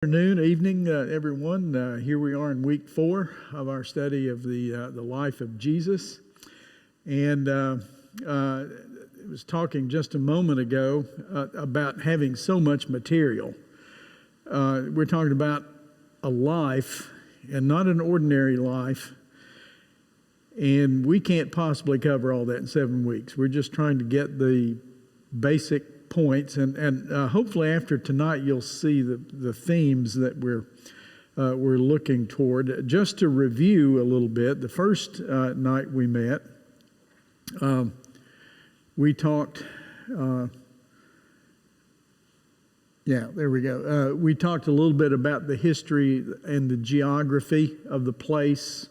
Afternoon, evening, everyone. Here we are in week 4 of our study of the life of Jesus, and I was talking just a moment ago about having so much material. We're talking about a life, and not an ordinary life, and we can't possibly cover all that in 7 weeks. We're just trying to get the basic points, and hopefully after tonight you'll see the themes that we're looking toward. Just to review a little bit, the first night we met, we talked. We talked a little bit about the history and the geography of the place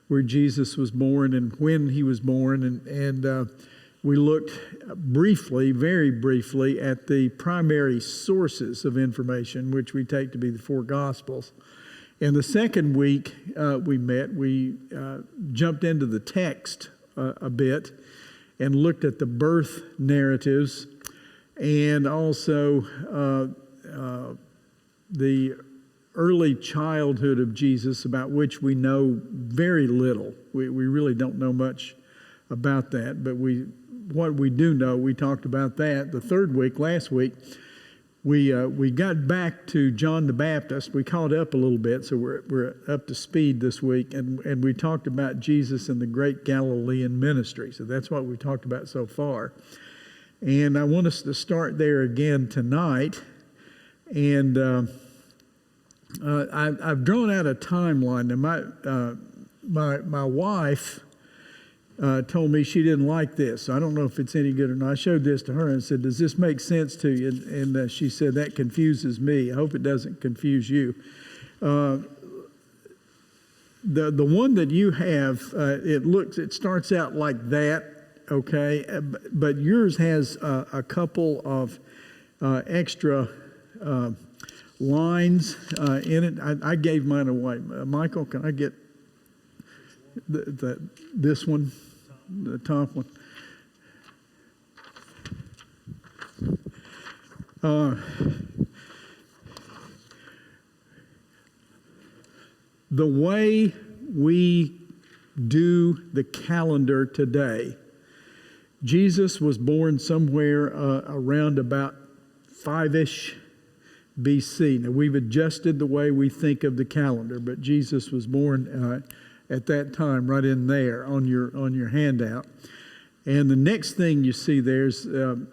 where Jesus was born and when he was born, and we looked briefly, very briefly, at the primary sources of information, which we take to be the 4 Gospels. And the second week we met, we jumped into the text a bit and looked at the birth narratives and also the early childhood of Jesus, about which we know very little. We really don't know much about that, but what we do know, we talked about that. The third week, last week, we got back to John the Baptist. We caught up a little bit, so we're up to speed this week, and we talked about Jesus and the great Galilean ministry. So that's what we talked about so far. And I want us to start there again tonight. And I've drawn out a timeline. Now, my wife told me she didn't like this. So I don't know if it's any good or not. I showed this to her and said, "Does this make sense to you?" And she said, "That confuses me. I hope it doesn't confuse you." The one that you have, it starts out like that, okay? But yours has a couple of extra lines in it. I gave mine away. Michael, can I get this one? The top one. The way we do the calendar today, Jesus was born somewhere around about 5-ish BC. Now, we've adjusted the way we think of the calendar, but Jesus was born at that time, right in there on your handout. And the next thing you see there is the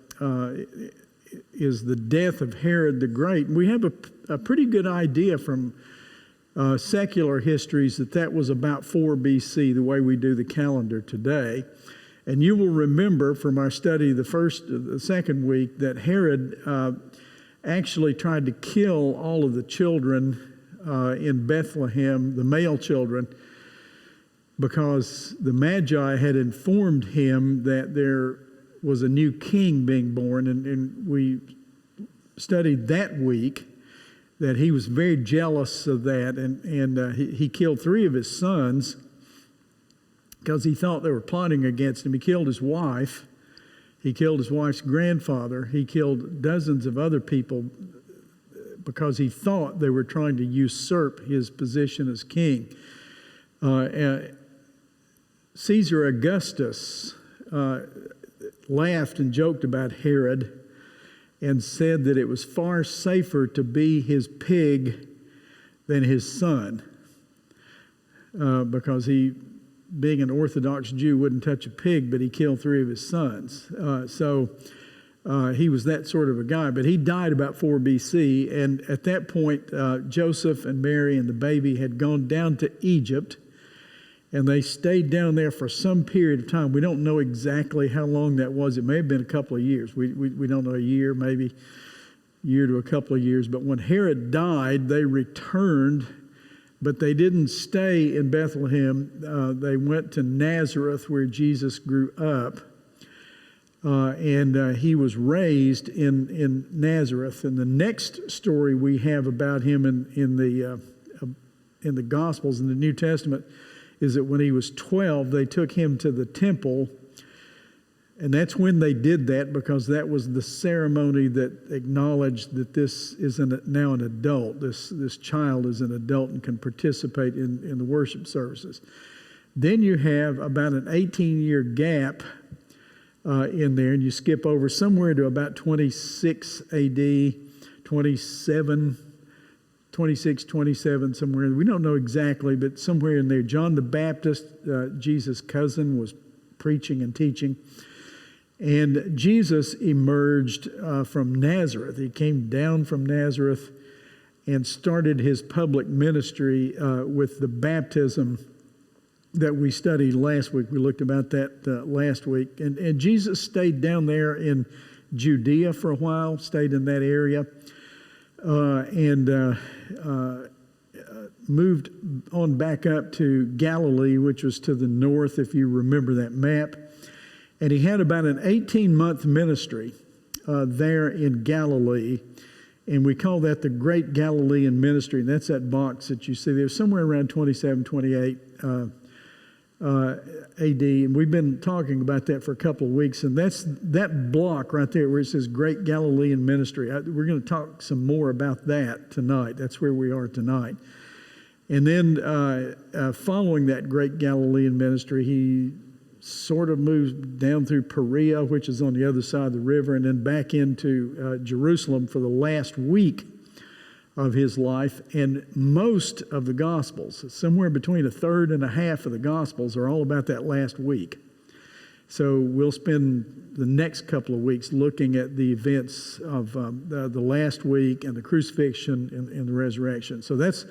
death of Herod the Great. We have a pretty good idea from secular histories that was about 4 BC, the way we do the calendar today. And you will remember from our study the second week that Herod actually tried to kill all of the children in Bethlehem, the male children, because the Magi had informed him that there was a new king being born, and we studied that week that he was very jealous of that, and he killed 3 of his sons because he thought they were plotting against him. He killed his wife. He killed his wife's grandfather. He killed dozens of other people because he thought they were trying to usurp his position as king. Caesar Augustus laughed and joked about Herod and said that it was far safer to be his pig than his son, because he, being an Orthodox Jew, wouldn't touch a pig, but he killed 3 of his sons. So he was that sort of a guy. But he died about 4 BC, and at that point, Joseph and Mary and the baby had gone down to Egypt, and they stayed down there for some period of time. We don't know exactly how long that was. It may have been a couple of years. We don't know, a year, maybe a year to a couple of years. But when Herod died, they returned, but they didn't stay in Bethlehem. They went to Nazareth, where Jesus grew up, and he was raised in Nazareth. And the next story we have about him in the Gospels, in the New Testament, is that when he was 12, they took him to the temple And that's when they did that, because that was the ceremony that acknowledged that this is now an adult. This child is an adult and can participate in the worship services. Then you have about an 18-year gap in there, and you skip over somewhere to about 26 AD, 26, 27, somewhere. We don't know exactly, but somewhere in there. John the Baptist, Jesus' cousin, was preaching and teaching. And Jesus emerged from Nazareth. He came down from Nazareth and started his public ministry with the baptism that we studied last week. We looked about that last week. And Jesus stayed down there in Judea for a while, stayed in that area, and moved on back up to Galilee, which was to the north, if you remember that map. And he had about an 18-month ministry there in Galilee, and we call that the Great Galilean Ministry. And that's that box that you see there, somewhere around 27, 28 AD. And we've been talking about that for a couple of weeks, and that's that block right there where it says Great Galilean Ministry. We're going to talk some more about that tonight. That's where we are tonight. And then following that Great Galilean Ministry, he sort of moved down through Perea, which is on the other side of the river, and then back into Jerusalem for the last week of his life. And most of the Gospels, somewhere between a third and a half of the Gospels, are all about that last week. So we'll spend the next couple of weeks looking at the events of the last week and the crucifixion and the resurrection. So that's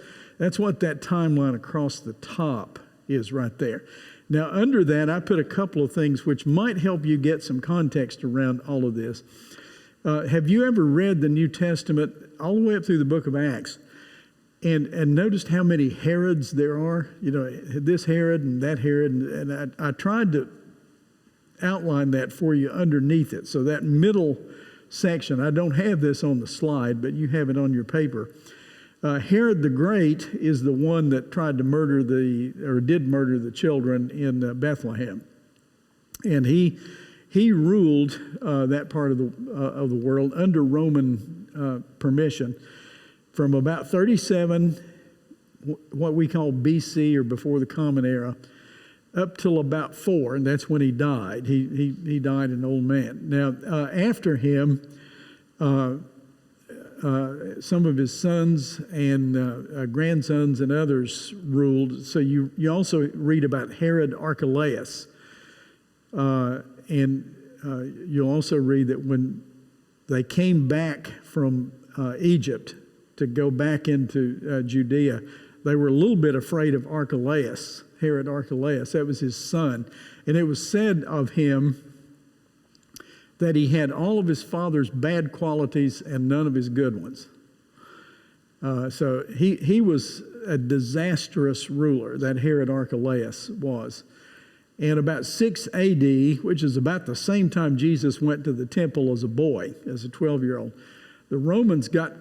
what that timeline across the top is right there. Now, under that, I put a couple of things which might help you get some context around all of this. Have you ever read the New Testament all the way up through the book of Acts and noticed how many Herods there are? You know, this Herod and that Herod. And I tried to outline that for you underneath it. So that middle section, I don't have this on the slide, but you have it on your paper. Herod the Great is the one that tried to did murder the children in Bethlehem, and he ruled that part of the world under Roman permission from about 37, what we call BC or before the Common Era, up till about 4, and that's when he died. He died an old man. Now after him. Some of his sons and grandsons and others ruled. So you also read about Herod Archelaus. And you'll also read that when they came back from Egypt to go back into Judea, they were a little bit afraid of Archelaus, Herod Archelaus. That was his son. And it was said of him that he had all of his father's bad qualities and none of his good ones. So he was a disastrous ruler, that Herod Archelaus was. And about 6 AD, which is about the same time Jesus went to the temple as a boy, as a 12-year-old, the Romans got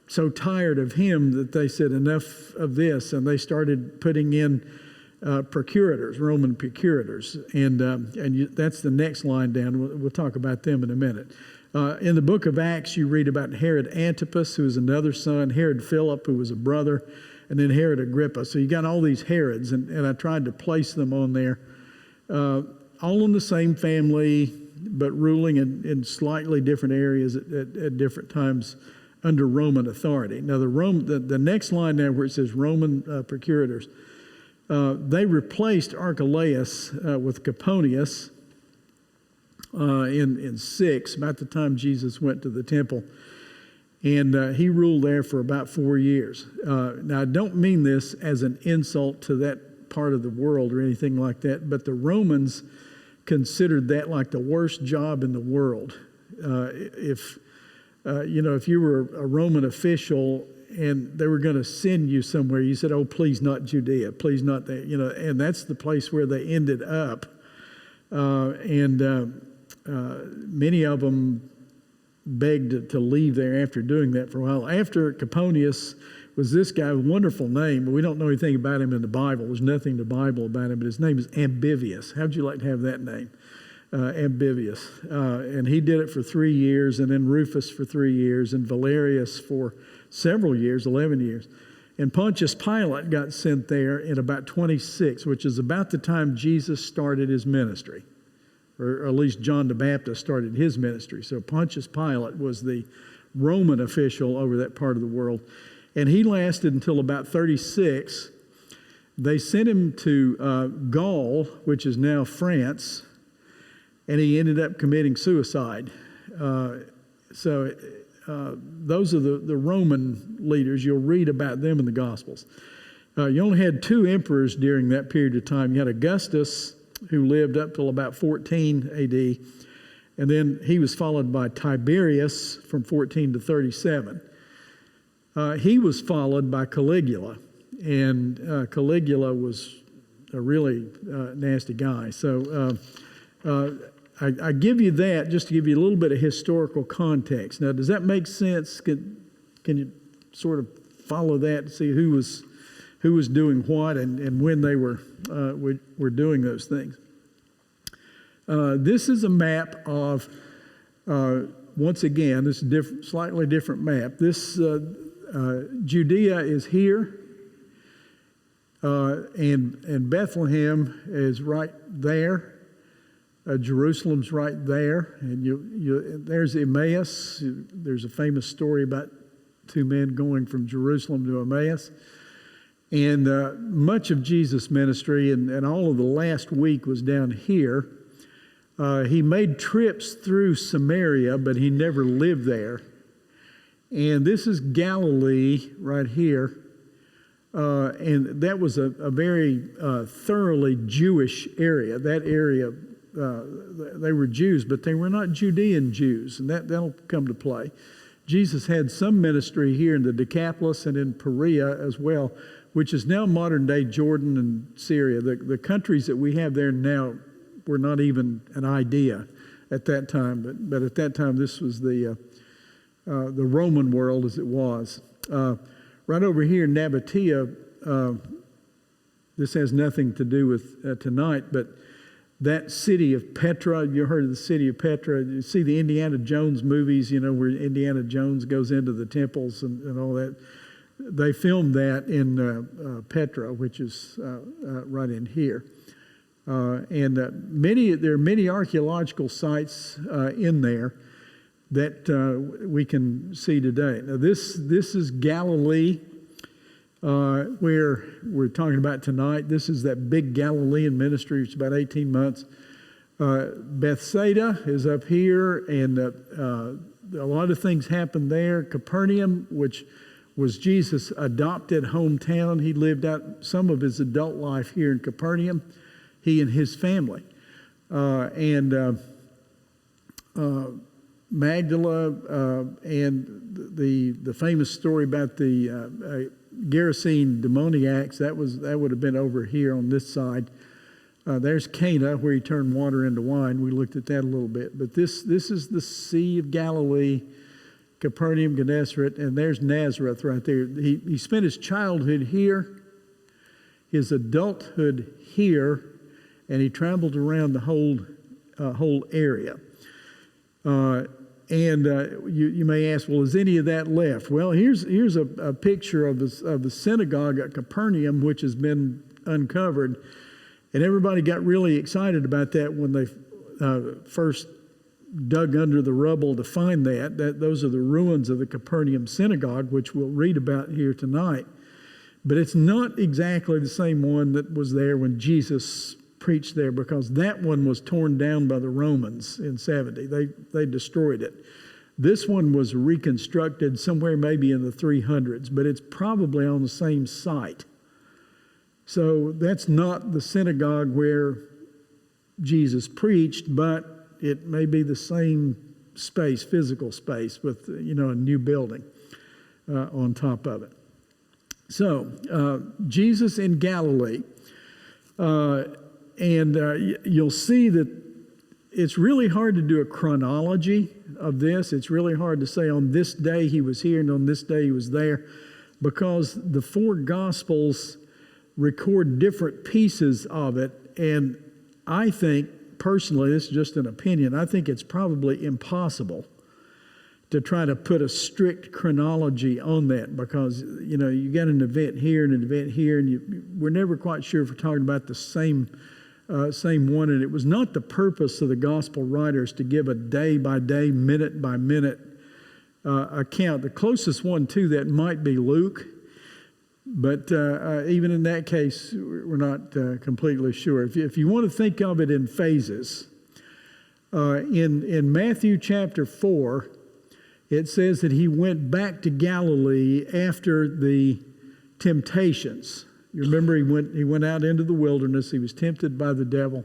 so tired of him that they said, enough of this, and they started putting in procurators, Roman procurators, and that's the next line down. We'll talk about them in a minute. In the book of Acts, you read about Herod Antipas, who was another son, Herod Philip, who was a brother, and then Herod Agrippa. So you got all these Herods, and I tried to place them on there, all in the same family, but ruling in slightly different areas at different times under Roman authority. Now the next line there where it says Roman procurators, they replaced Archelaus with Coponius in 6, about the time Jesus went to the temple. And he ruled there for about 4 years. Now, I don't mean this as an insult to that part of the world or anything like that, but the Romans considered that like the worst job in the world. If you were a Roman official and they were going to send you somewhere, you said, oh, please not Judea, please not that, and that's the place where they ended up. Many of them begged to leave there after doing that for a while. After Coponius was this guy with a wonderful name, but we don't know anything about him in the Bible. There's nothing in the Bible about him, but his name is Ambivius. How'd you like to have that name? Ambivius. And he did it for 3 years, and then Rufus for 3 years, and Valerius for several years, 11 years. And Pontius Pilate got sent there in about 26, which is about the time Jesus started his ministry, or at least John the Baptist started his ministry. So Pontius Pilate was the Roman official over that part of the world. And he lasted until about 36. They sent him to Gaul, which is now France, and he ended up committing suicide. Those are the Roman leaders. You'll read about them in the Gospels. You only had 2 emperors during that period of time. You had Augustus, who lived up till about 14 A.D., and then he was followed by Tiberius from 14 to 37. He was followed by Caligula, and Caligula was a really nasty guy. So I give you that just to give you a little bit of historical context. Now, does that make sense? Can you sort of follow that to see who was doing what and when they were doing those things? This is a map of, once again, this is slightly different map. This Judea is here, and Bethlehem is right there. Jerusalem's right there, and there's Emmaus. There's a famous story about 2 men going from Jerusalem to Emmaus. And much of Jesus' ministry and all of the last week was down here. He made trips through Samaria, but he never lived there. And this is Galilee right here. And that was a very thoroughly Jewish area. That area, they were Jews, but they were not Judean Jews, and that'll come to play. Jesus had some ministry here in the Decapolis and in Perea as well, which is now modern-day Jordan and Syria. The countries that we have there now were not even an idea at that time, but at that time this was the Roman world as it was. Right over here in Nabatea, this has nothing to do with tonight, but that city of Petra, you heard of the city of Petra. You see the Indiana Jones movies, where Indiana Jones goes into the temples and all that. They filmed that in Petra, which is right in here. And there are many archaeological sites in there that we can see today. Now this is Galilee, where we're talking about tonight. This is that big Galilean ministry. It's about 18 months. Bethsaida is up here, and a lot of things happened there. Capernaum, which was Jesus' adopted hometown. He lived out some of his adult life here in Capernaum, he and his family. Magdala, and the famous story about the Gerasene demoniacs, that would have been over here on this side. There's Cana, where he turned water into wine. We looked at that a little bit. But this is the Sea of Galilee, Capernaum, Gennesaret, and there's Nazareth right there. He spent his childhood here, his adulthood here, and he traveled around the whole area. You may ask, well, is any of that left? Well, here's a picture of the synagogue at Capernaum, which has been uncovered, and everybody got really excited about that when they first dug under the rubble to find that. Those are the ruins of the Capernaum synagogue, which we'll read about here tonight. But it's not exactly the same one that was there when Jesus preached there, because that one was torn down by the Romans in 70. They destroyed it. This one was reconstructed somewhere maybe in the 300s, but it's probably on the same site. So that's not the synagogue where Jesus preached, but it may be the same space, physical space, with a new building on top of it. So Jesus in Galilee. You'll see that it's really hard to do a chronology of this. It's really hard to say on this day he was here and on this day he was there, because the 4 Gospels record different pieces of it, and I think personally, this is just an opinion, I think it's probably impossible to try to put a strict chronology on that, because, you know, you got an event here and an event here, and we're never quite sure if we're talking about the same one. And it was not the purpose of the gospel writers to give a day-by-day, minute-by-minute account. The closest one to that might be Luke, but even in that case, we're not completely sure. If you want to think of it in phases, in Matthew chapter 4, it says that he went back to Galilee after the temptations. You remember he went out into the wilderness. He was tempted by the devil.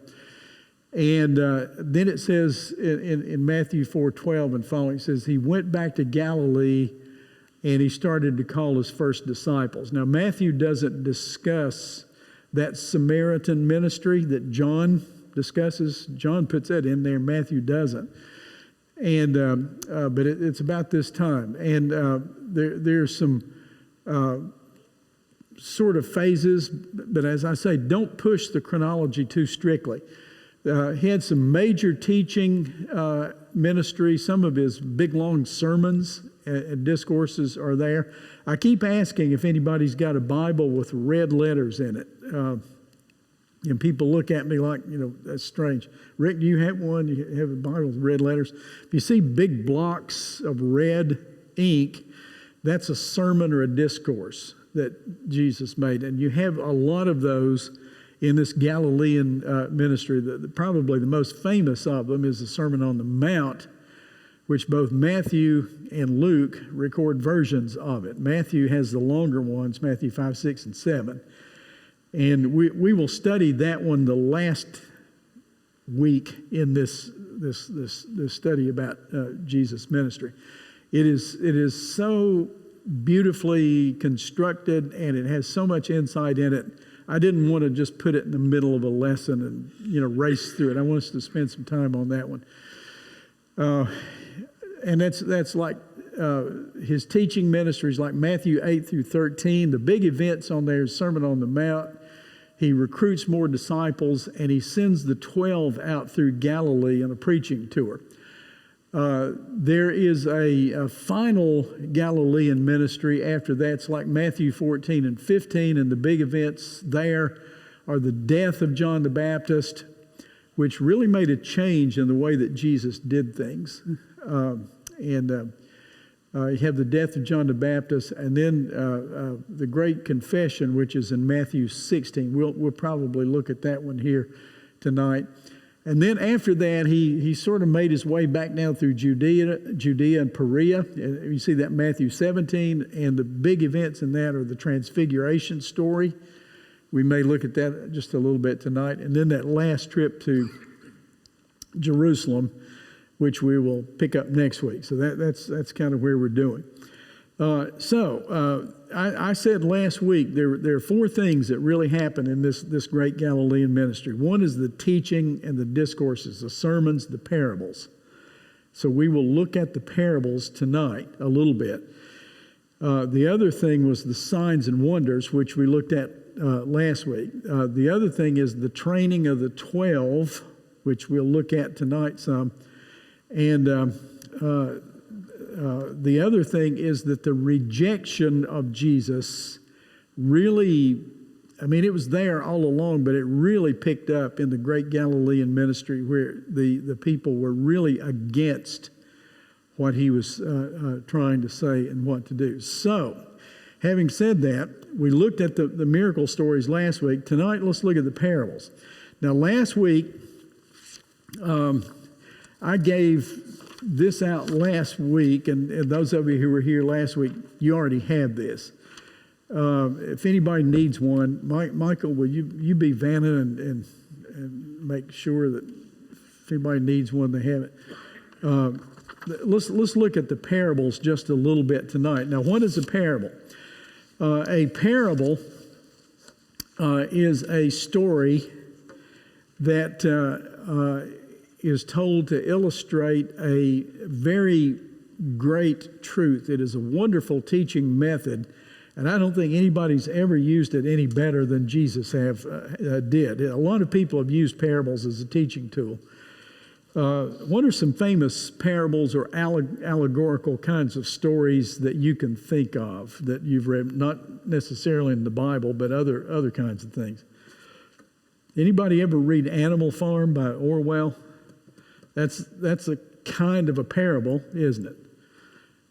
And then it says in Matthew 4:12 and following, it says he went back to Galilee and he started to call his first disciples. Now, Matthew doesn't discuss that Samaritan ministry that John discusses. John puts that in there. Matthew doesn't. And but it's about this time, and there's some sort of phases. But as I say, don't push the chronology too strictly. He had some major teaching ministry. Some of his big long sermons and discourses are there. I keep asking if anybody's got a Bible with red letters in it. And people look at me like, you know, that's strange. Rick, do you have one? You have a Bible with red letters? If you see big blocks of red ink, that's a sermon or a discourse that Jesus made. And you have a lot of those in this Galilean ministry. Probably the most famous of them is the Sermon on the Mount, which both Matthew and Luke record versions of it. Matthew has the longer ones, Matthew 5, 6, and 7. And we will study that one the last week in this study about Jesus' ministry. It is so beautifully constructed, and it has so much insight in it. I didn't want to just put it in the middle of a lesson and, you know, race through it. I want us to spend some time on that one. And that's like his teaching ministries, like Matthew 8 through 13. The big events on there is Sermon on the Mount. He recruits more disciples, and he sends the 12 out through Galilee on a preaching tour. There is a final Galilean ministry after that. It's like Matthew 14 and 15, and the big events there are the death of John the Baptist, which really made a change in the way that Jesus did things. You have the death of John the Baptist, and then the Great Confession, which is in Matthew 16. We'll probably look at that one here tonight. And then after that, he sort of made his way back down through Judea and Perea. And you see that in Matthew 17, and the big events in that are the Transfiguration story. We may look at that just a little bit tonight. And then that last trip to Jerusalem, which we will pick up next week. So that's kind of where we're doing. I said last week there are four things that really happen in this great Galilean ministry. One is the teaching and the discourses, the sermons, the parables. So we will look at the parables tonight a little bit. The other thing was the signs and wonders, which we looked at last week. The other thing is the training of the 12, which we'll look at tonight some. And the other thing is that the rejection of Jesus really, I mean, it was there all along, but it really picked up in the great Galilean ministry, where the people were really against what he was trying to say and what to do. So, having said that, we looked at the miracle stories last week. Tonight, let's look at the parables. Now, last week, I gave this out last week, and those of you who were here last week, you already have this. If anybody needs one, Michael, will you be Vanna and make sure that if anybody needs one, they have it. Let's look at the parables just a little bit tonight. Now, what is a parable? A parable is a story that is told to illustrate a very great truth. It is a wonderful teaching method, And I don't think anybody's ever used it any better than Jesus did. A lot of people have used parables as a teaching tool. What are some famous parables or allegorical kinds of stories that you can think of that you've read, not necessarily in the Bible, but other kinds of things? Anybody ever read Animal Farm by Orwell? That's a kind of a parable, isn't it?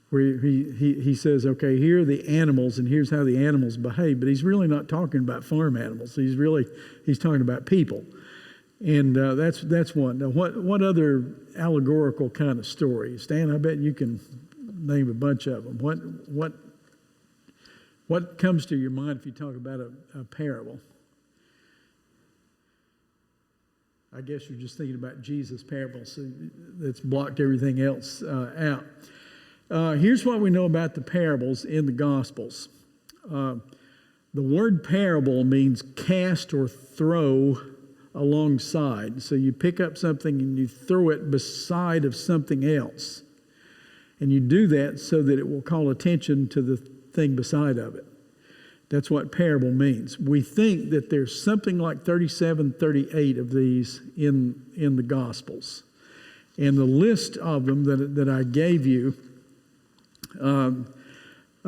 Where he says, okay, here are the animals and here's how the animals behave, but he's really not talking about farm animals. He's talking about people. And that's one. Now, what other allegorical kind of story? Stan, I bet you can name a bunch of them. What comes to your mind if you talk about a parable? I guess you're just thinking about Jesus' parables, so that's blocked everything else out. Here's what we know about the parables in the Gospels. The word parable means cast or throw alongside. So you pick up something and you throw it beside of something else. And you do that so that it will call attention to the thing beside of it. That's what parable means. We think that there's something like 37, 38 of these in the Gospels. And the list of them that I gave you,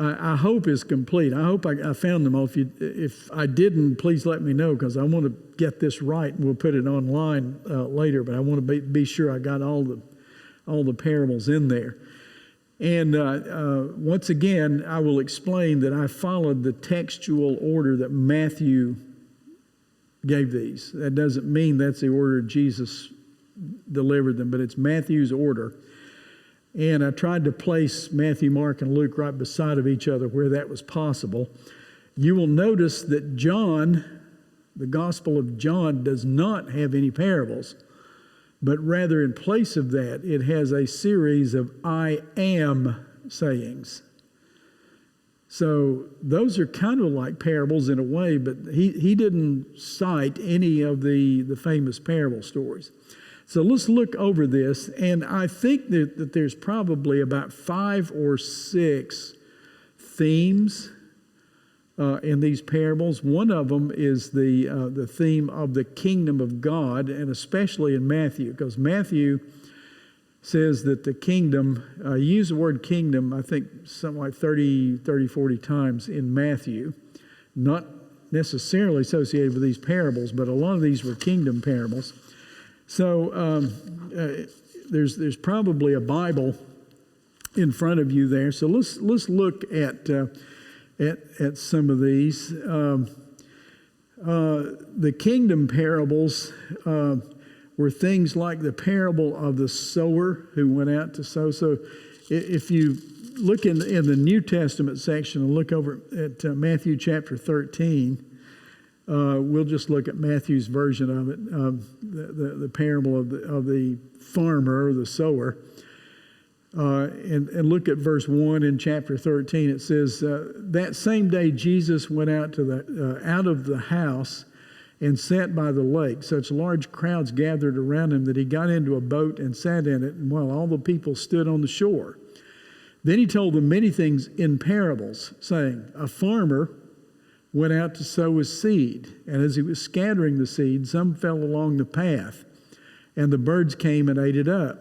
I hope is complete. I hope I found them all. If I didn't, please let me know, because I want to get this right, and we'll put it online later. But I want to be sure I got all the parables in there. And once again, I will explain that I followed the textual order that Matthew gave these. That doesn't mean that's the order Jesus delivered them, but it's Matthew's order. And I tried to place Matthew, Mark, and Luke right beside of each other where that was possible. You will notice that John, the Gospel of John, does not have any parables, but rather in place of that, it has a series of I am sayings. So those are kind of like parables in a way, but he didn't cite any of the famous parable stories. So let's look over this, and I think that there's probably about 5 or 6 themes in these parables. One of them is the theme of the kingdom of God, and especially in Matthew, because Matthew says that the kingdom, use the word kingdom, I think something like 30, 40 times in Matthew, not necessarily associated with these parables, but a lot of these were kingdom parables. So there's probably a Bible in front of you there. So let's look at some of these. The kingdom parables were things like the parable of the sower who went out to sow. So if you look in the New Testament section and look over at Matthew chapter 13. We'll just look at Matthew's version of it, the parable of the farmer or the sower. And look at verse 1 in chapter 13. It says, that same day Jesus went out out of the house and sat by the lake. Such large crowds gathered around him that he got into a boat and sat in it, and while all the people stood on the shore. Then he told them many things in parables, saying, a farmer went out to sow his seed, and as he was scattering the seed, some fell along the path, and the birds came and ate it up.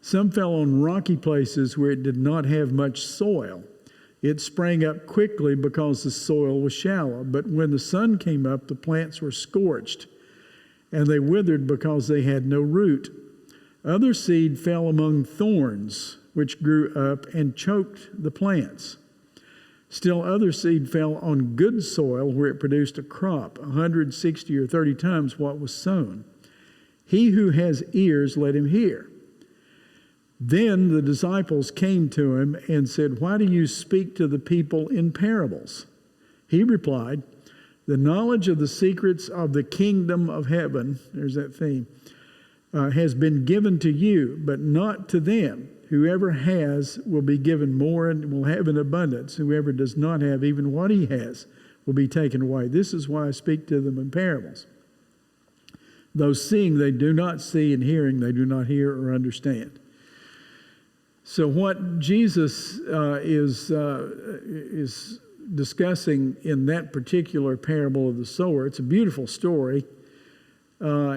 Some fell on rocky places where it did not have much soil. It sprang up quickly because the soil was shallow, but when the sun came up, the plants were scorched, and they withered because they had no root. Other seed fell among thorns, which grew up and choked the plants. Still other seed fell on good soil where it produced a crop, 160 or 30 times what was sown. He who has ears, let him hear. Then the disciples came to him and said, why do you speak to the people in parables? He replied, the knowledge of the secrets of the kingdom of heaven, there's that theme, has been given to you, but not to them. Whoever has will be given more and will have in abundance. Whoever does not have, even what he has, will be taken away. This is why I speak to them in parables. Though seeing they do not see, and hearing they do not hear or understand. So what Jesus is discussing in that particular parable of the sower. It's a beautiful story. Farm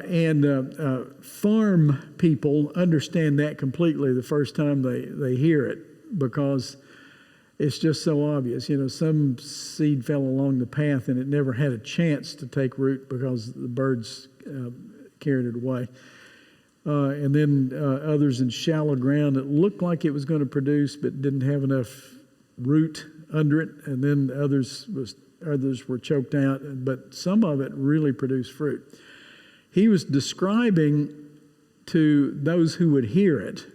people understand that completely the first time they hear it, because it's just so obvious. Some seed fell along the path and it never had a chance to take root because the birds carried it away. And then others in shallow ground that looked like it was going to produce but didn't have enough root under it. And then others were choked out, but some of it really produced fruit. He was describing to those who would hear it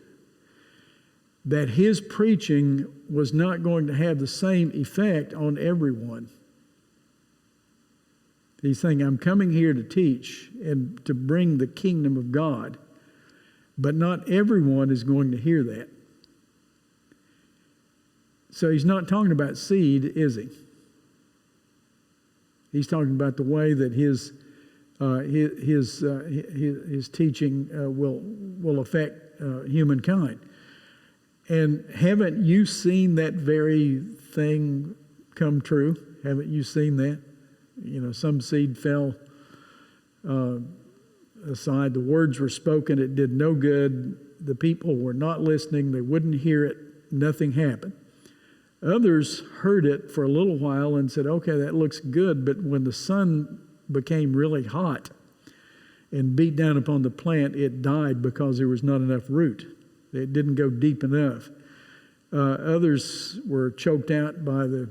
that his preaching was not going to have the same effect on everyone. He's saying, I'm coming here to teach and to bring the kingdom of God, but not everyone is going to hear that. So he's not talking about seed, is he? He's talking about the way that his teaching will affect humankind. And haven't you seen that very thing come true? Haven't you seen that? Some seed fell aside. The words were spoken. It did no good. The people were not listening. They wouldn't hear it. Nothing happened. Others heard it for a little while and said, okay, that looks good. But when the sun became really hot and beat down upon the plant, it died because there was not enough root. It didn't go deep enough. Others were choked out by the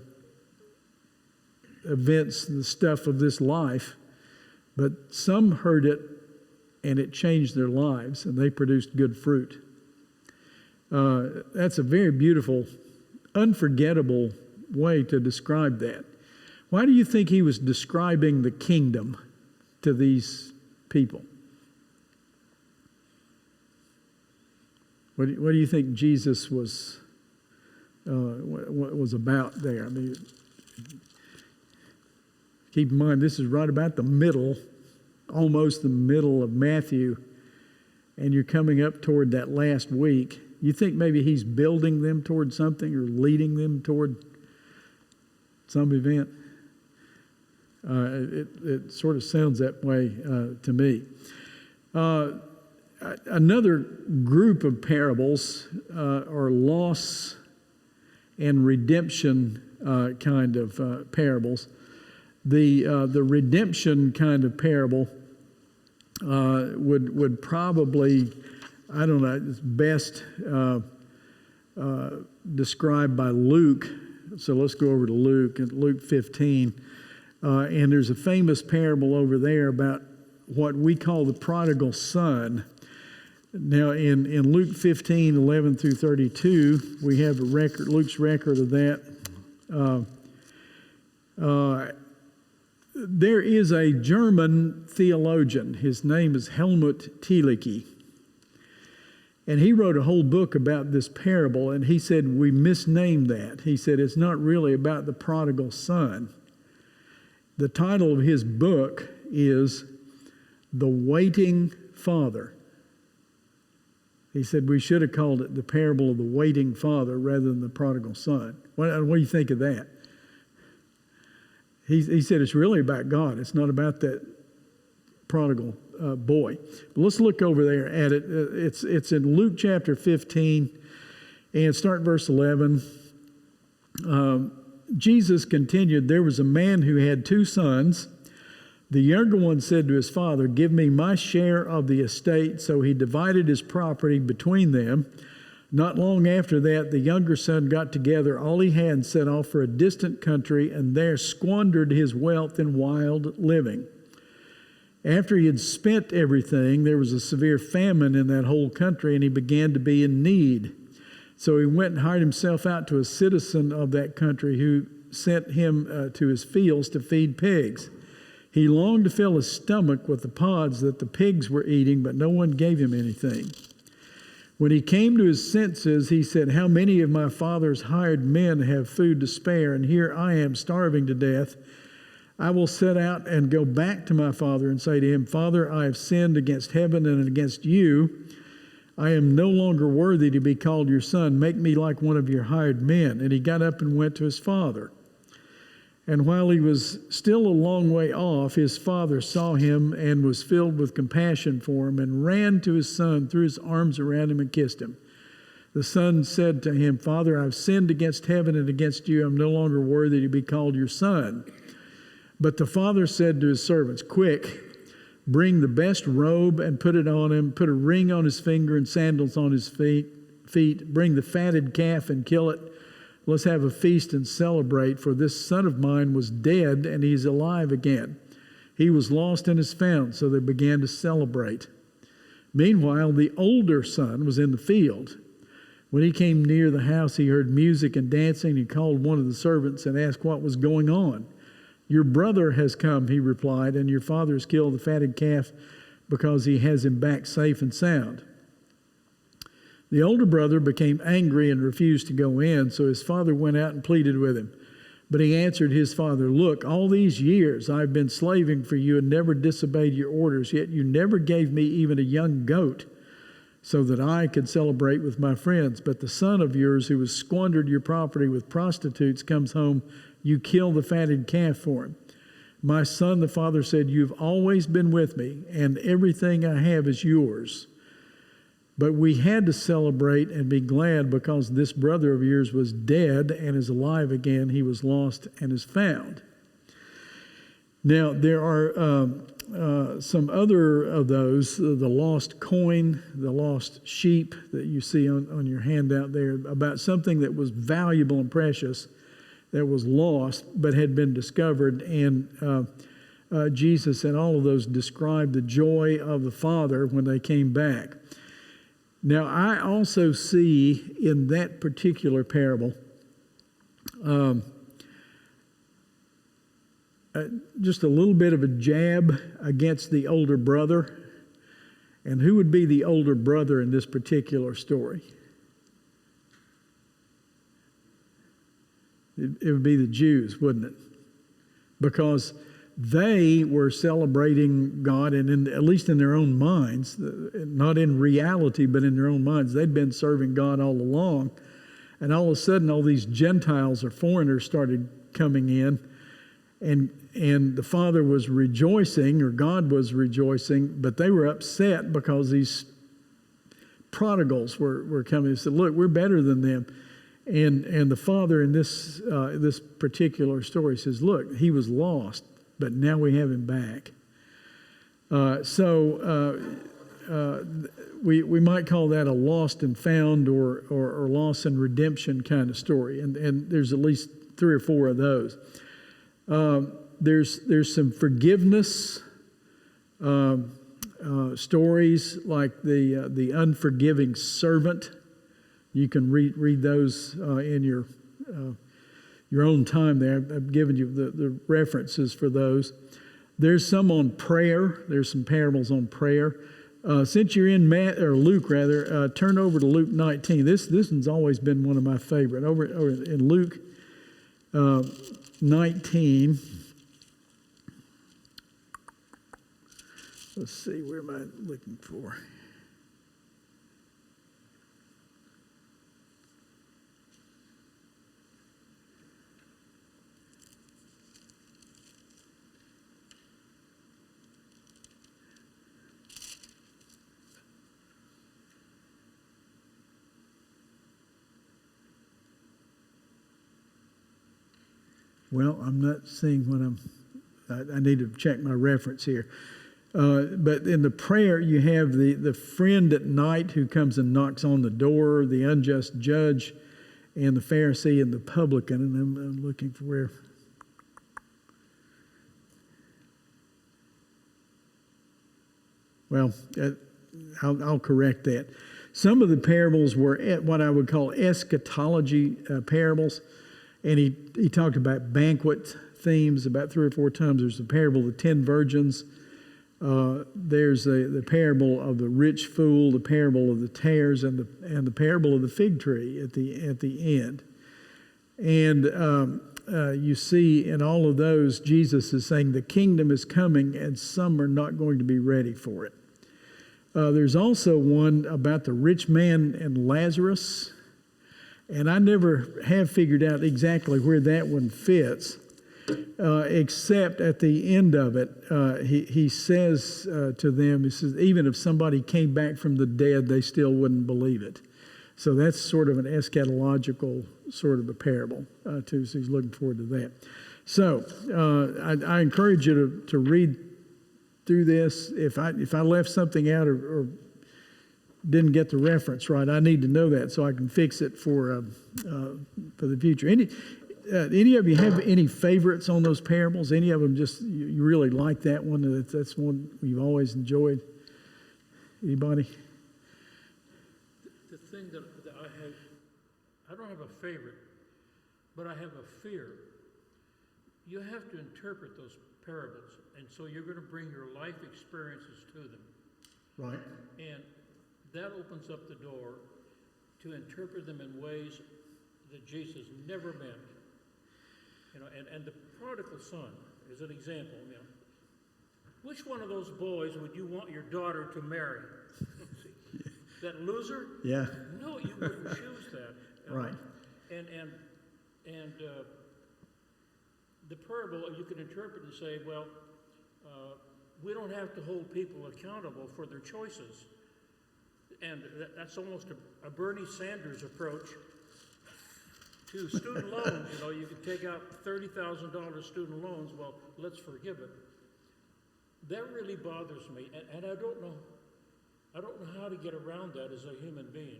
events, the stuff of this life, but some heard it and it changed their lives and they produced good fruit. That's a very beautiful, unforgettable way to describe that. Why do you think he was describing the kingdom to these people? What do you think Jesus was about there? I mean, keep in mind, this is right about the middle, almost the middle of Matthew, and you're coming up toward that last week. You think maybe he's building them toward something or leading them toward some event? It sort of sounds that way to me. Another group of parables are loss and redemption kind of parables. The redemption kind of parable would probably, I don't know, it's best described by Luke. So let's go over to Luke 15. And there's a famous parable over there about what we call the Prodigal Son. Now, in Luke 15, 11 through 32, we have a record, Luke's record of that. There is a German theologian. His name is Helmut Thielicke. And he wrote a whole book about this parable, and he said, we misnamed that. He said, it's not really about the prodigal son. The title of his book is The Waiting Father. He said we should have called it the parable of the waiting father rather than the prodigal son. What do you think of that? He said it's really about God. It's not about that prodigal boy. But let's look over there at it. It's in Luke chapter 15 and start verse 11. Jesus continued, there was a man who had 2 sons. The younger one said to his father, give me my share of the estate. So he divided his property between them. Not long after that, the younger son got together all he had and set off for a distant country and there squandered his wealth in wild living. After he had spent everything, there was a severe famine in that whole country and he began to be in need. So he went and hired himself out to a citizen of that country who sent him to his fields to feed pigs. He longed to fill his stomach with the pods that the pigs were eating, but no one gave him anything. When he came to his senses, he said, how many of my father's hired men have food to spare, and here I am starving to death. I will set out and go back to my father and say to him, Father, I have sinned against heaven and against you. I am no longer worthy to be called your son. Make me like one of your hired men. And he got up and went to his father. And while he was still a long way off, his father saw him and was filled with compassion for him and ran to his son, threw his arms around him and kissed him. The son said to him, "Father, I've sinned against heaven and against you. I'm no longer worthy to be called your son." But the father said to his servants, "Quick, bring the best robe and put it on him. Put a ring on his finger and sandals on his feet. Bring the fatted calf and kill it. Let's have a feast and celebrate, for this son of mine was dead and he's alive again. He was lost and is found." So they began to celebrate. Meanwhile, the older son was in the field. When he came near the house, he heard music and dancing. He called one of the servants and asked what was going on. "Your brother has come," he replied, "and your father has killed the fatted calf because he has him back safe and sound." The older brother became angry and refused to go in, so his father went out and pleaded with him. But he answered his father, "Look, all these years I've been slaving for you and never disobeyed your orders, yet you never gave me even a young goat so that I could celebrate with my friends. But the son of yours who has squandered your property with prostitutes comes home, you kill the fatted calf for him." "My son," the father said, "you've always been with me, and everything I have is yours. But we had to celebrate and be glad because this brother of yours was dead and is alive again. He was lost and is found." Now, there are some other of those, the lost coin, the lost sheep that you see on your handout there, about something that was valuable and precious that was lost but had been discovered. And Jesus and all of those described the joy of the Father when they came back. Now, I also see in that particular parable just a little bit of a jab against the older brother. And who would be the older brother in this particular story? It would be the Jews, wouldn't it? Because they were celebrating God, and at least in their own minds, not in reality, but in their own minds, they'd been serving God all along. And all of a sudden, all these Gentiles or foreigners started coming in, and the Father was rejoicing, or God was rejoicing, but they were upset because these prodigals were coming and said, "Look, we're better than them." And the Father in this particular story says, "Look, he was lost, but now we have him back." We might call that a lost and found or loss and redemption kind of story. And there's at least 3 or 4 of those. There's some forgiveness stories like the unforgiving servant. You can read those in your own time there. I've given you the references for those. There's some on prayer. There's some parables on prayer. Since you're in Luke, turn over to Luke 19. This one's always been one of my favorite. Over in Luke 19. Let's see, where am I looking for? Well, I'm not seeing what I need to check my reference here. But in the prayer, you have the friend at night who comes and knocks on the door, the unjust judge, and the Pharisee and the publican. And I'm looking for where. Well, I'll correct that. Some of the parables were what I would call eschatology parables. And he talked about banquet themes about 3 or 4 times. There's the parable of the 10 virgins. There's the parable of the rich fool, the parable of the tares, and the parable of the fig tree at the end. And you see in all of those, Jesus is saying the kingdom is coming, and some are not going to be ready for it. There's also one about the rich man and Lazarus. And I never have figured out exactly where that one fits. except at the end of it, he says to them, he says, even if somebody came back from the dead, they still wouldn't believe it. So that's sort of an eschatological sort of a parable, too. So he's looking forward to that. So I encourage you to read through this. If I left something out or didn't get the reference right, I need to know that so I can fix it for the future. Any of you have any favorites on those parables? Any of them just you really like that one? That's one you've always enjoyed. Anybody? The thing that I don't have a favorite, but I have a fear. You have to interpret those parables, and so you're going to bring your life experiences to them. Right. And that opens up the door to interpret them in ways that Jesus never meant. And the prodigal son is an example. Which one of those boys would you want your daughter to marry? That loser? Yeah. No, you wouldn't choose that. Right. And the parable you can interpret and say, well, we don't have to hold people accountable for their choices. And that's almost a Bernie Sanders approach to student loans. You can take out $30,000 student loans. Well, let's forgive it. That really bothers me, and I don't know how to get around that as a human being.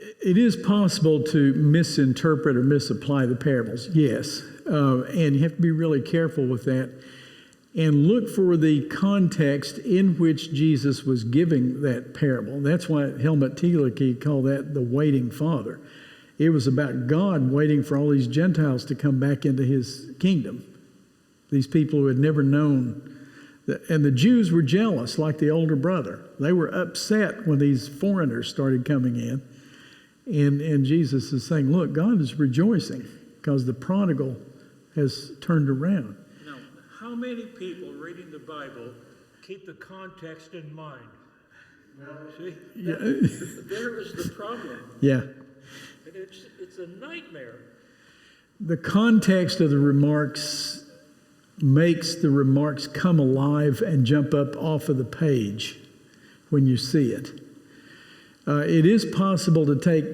It is possible to misinterpret or misapply the parables, yes, and you have to be really careful with that. And look for the context in which Jesus was giving that parable. That's why Helmut Thielicke called that the waiting father. It was about God waiting for all these Gentiles to come back into his kingdom. These people who had never known. And the Jews were jealous, like the older brother. They were upset when these foreigners started coming in. And Jesus is saying, look, God is rejoicing because the prodigal has turned around. Now, how many people reading the Bible keep the context in mind? See? Yeah. There is the problem. Yeah. And it's a nightmare. The context of the remarks makes the remarks come alive and jump up off of the page when you see it. It is possible to take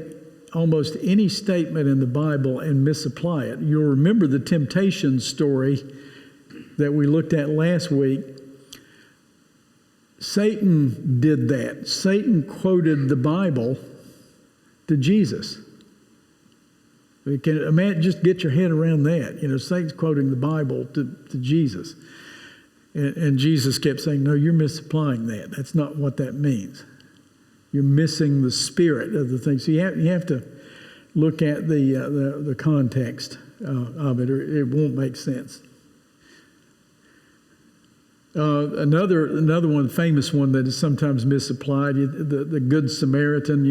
almost any statement in the Bible and misapply it. You'll remember the temptation story that we looked at last week. Satan did that. Satan quoted the Bible to Jesus. Just get your head around that. Satan's quoting the Bible to Jesus. And Jesus kept saying, no, you're misapplying that. That's not what that means. You're missing the spirit of the thing. So you have to look at the context of it, or it won't make sense. Another one, famous one that is sometimes misapplied, the Good Samaritan.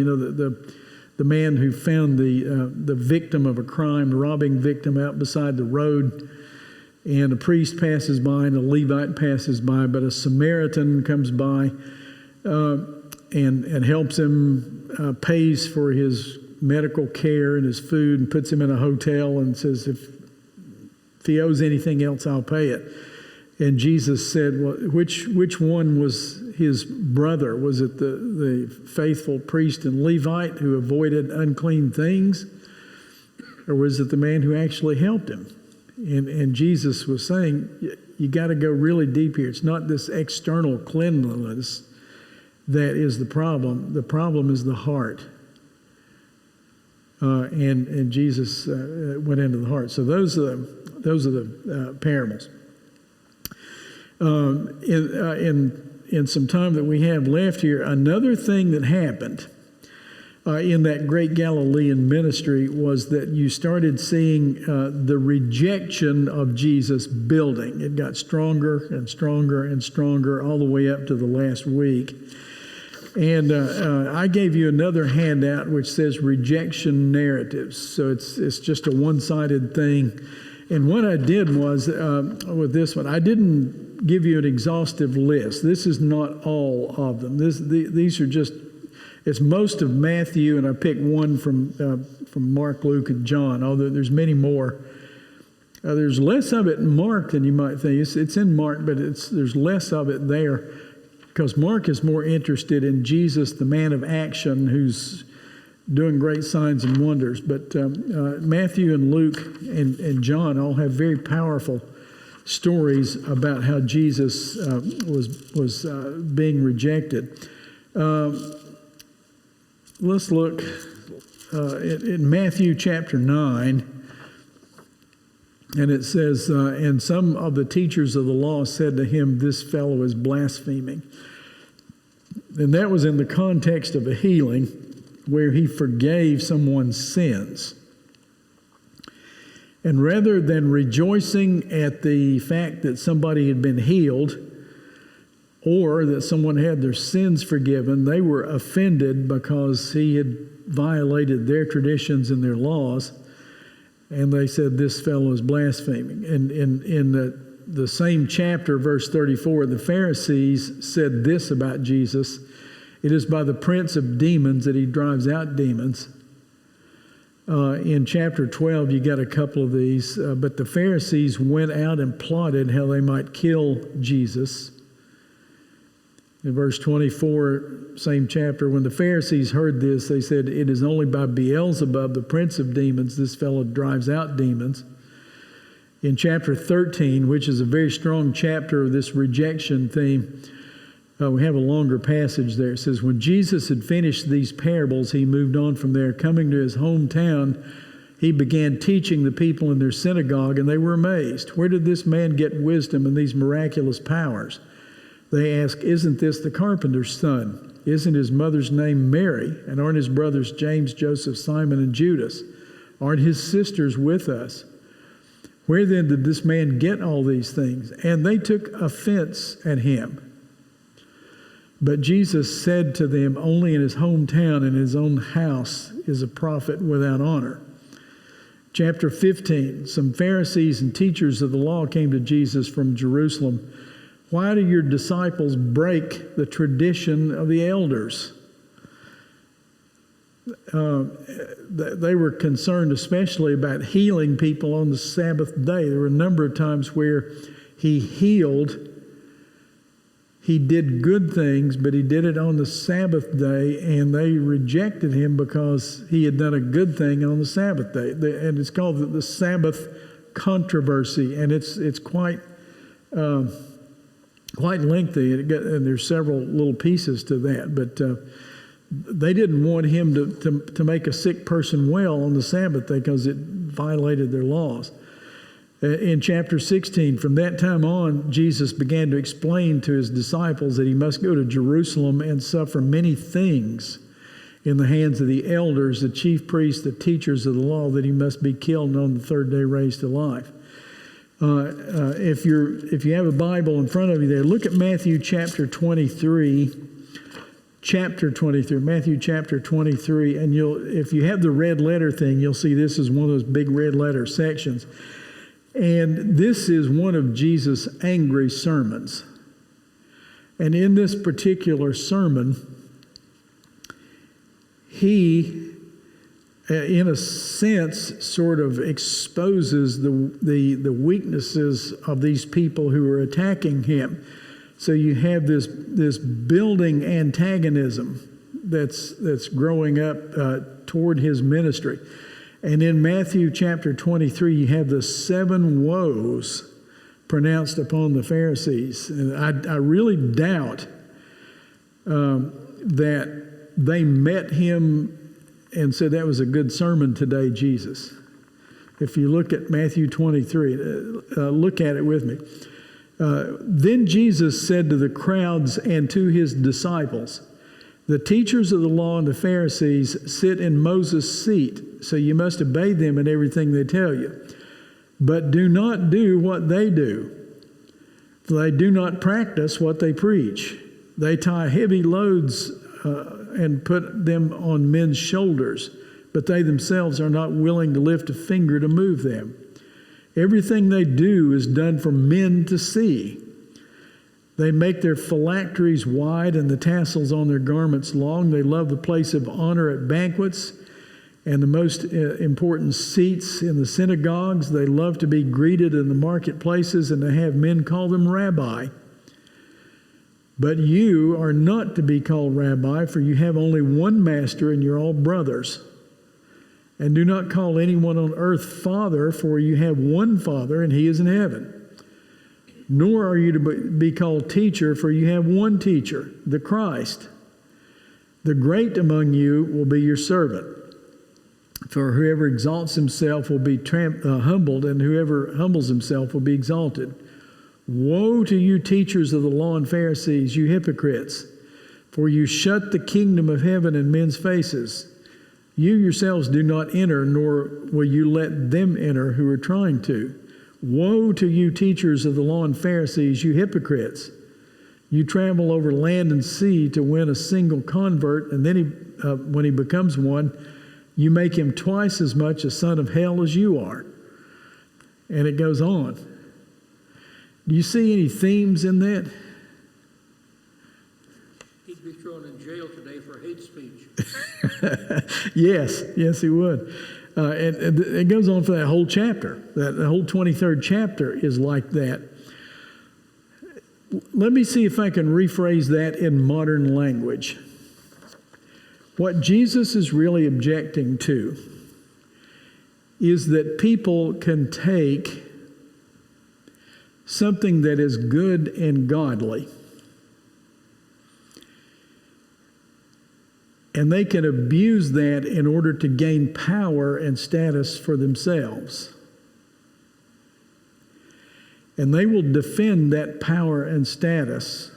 The man who found the victim of a crime, the robbing victim, out beside the road, and a priest passes by and a Levite passes by, but a Samaritan comes by and helps him, pays for his medical care and his food, and puts him in a hotel and says, if he owes anything else, I'll pay it. And Jesus said, well, which one was his brother? Was it the faithful priest and Levite who avoided unclean things? Or was it the man who actually helped him? And Jesus was saying, you got to go really deep here. It's not this external cleanliness that is the problem. The problem is the heart. And Jesus went into the heart. So those are the parables. In some time that we have left here, another thing that happened in that great Galilean ministry was that you started seeing the rejection of Jesus building. It got stronger and stronger and stronger all the way up to the last week. And I gave you another handout which says Rejection Narratives. So it's just a one-sided thing. And what I did was, with this one, I didn't give you an exhaustive list. This is not all of them. These are just, it's most of Matthew, and I picked one from Mark, Luke, and John, although there's many more There's less of it in Mark than you might think. It's in Mark, but there's less of it there because Mark is more interested in Jesus, the man of action, who's doing great signs and wonders. But Matthew and Luke and John all have very powerful stories about how Jesus was being rejected. Let's look in Matthew chapter 9. And it says, and some of the teachers of the law said to him, "This fellow is blaspheming." And that was in the context of a healing where he forgave someone's sins. And rather than rejoicing at the fact that somebody had been healed or that someone had their sins forgiven, they were offended because he had violated their traditions and their laws. And they said, "This fellow is blaspheming." And in the same chapter, verse 34, the Pharisees said this about Jesus: "It is by the prince of demons that he drives out demons." In chapter 12, you got a couple of these. But the Pharisees went out and plotted how they might kill Jesus. In verse 24, same chapter, when the Pharisees heard this, they said, "It is only by Beelzebub, the prince of demons, this fellow drives out demons." In chapter 13, which is a very strong chapter of this rejection theme, we have a longer passage there. It says, "When Jesus had finished these parables, he moved on from there. Coming to his hometown, he began teaching the people in their synagogue, and they were amazed. 'Where did this man get wisdom and these miraculous powers?' They asked, 'Isn't this the carpenter's son? Isn't his mother's name Mary? And aren't his brothers James, Joseph, Simon, and Judas? Aren't his sisters with us? Where then did this man get all these things?' And they took offense at him. But Jesus said to them, 'Only in his hometown and his own house is a prophet without honor.'" Chapter 15, some Pharisees and teachers of the law came to Jesus from Jerusalem. "Why do your disciples break the tradition of the elders?" They were concerned especially about healing people on the Sabbath day. There were a number of times where he healed. He did good things, but he did it on the Sabbath day, and they rejected him because he had done a good thing on the Sabbath day. And it's called the Sabbath Controversy, and it's quite lengthy, and there's several little pieces to that. But they didn't want him to make a sick person well on the Sabbath day because it violated their laws. In chapter 16, from that time on, Jesus began to explain to his disciples that he must go to Jerusalem and suffer many things in the hands of the elders, the chief priests, the teachers of the law, that he must be killed and on the third day raised to life. If you have a Bible in front of you there, look at Matthew chapter 23. Matthew chapter 23, and if you have the red letter thing, you'll see this is one of those big red letter sections. And this is one of Jesus' angry sermons. And in this particular sermon, he, in a sense, sort of exposes the weaknesses of these people who are attacking him. So you have this building antagonism that's growing up toward his ministry. And in Matthew chapter 23, you have the 7 woes pronounced upon the Pharisees. And I really doubt that they met him and said, "That was a good sermon today, Jesus." If you look at Matthew 23, look at it with me. Then Jesus said to the crowds and to his disciples, "The teachers of the law and the Pharisees sit in Moses' seat, so you must obey them in everything they tell you. But do not do what they do, for they do not practice what they preach. They tie heavy loads and put them on men's shoulders, but they themselves are not willing to lift a finger to move them. Everything they do is done for men to see. They make their phylacteries wide and the tassels on their garments long. They love the place of honor at banquets and the most important seats in the synagogues. They love to be greeted in the marketplaces and to have men call them rabbi. But you are not to be called rabbi, for you have only one master, and you're all brothers. And do not call anyone on earth father, for you have one Father, and he is in heaven. Nor are you to be called teacher, for you have one teacher, the Christ. The great among you will be your servant. For whoever exalts himself will be humbled, and whoever humbles himself will be exalted. Woe to you, teachers of the law and Pharisees, you hypocrites! For you shut the kingdom of heaven in men's faces. You yourselves do not enter, nor will you let them enter who are trying to. Woe to you, teachers of the law and Pharisees, you hypocrites! You travel over land and sea to win a single convert, and then when he becomes one, you make him twice as much a son of hell as you are. And it goes on. Do you see any themes in that? He'd be thrown in jail today for hate speech. Yes, he would. And it goes on for that whole chapter. The whole 23rd chapter is like that. Let me see if I can rephrase that in modern language. What Jesus is really objecting to is that people can take something that is good and godly, and they can abuse that in order to gain power and status for themselves. And they will defend that power and status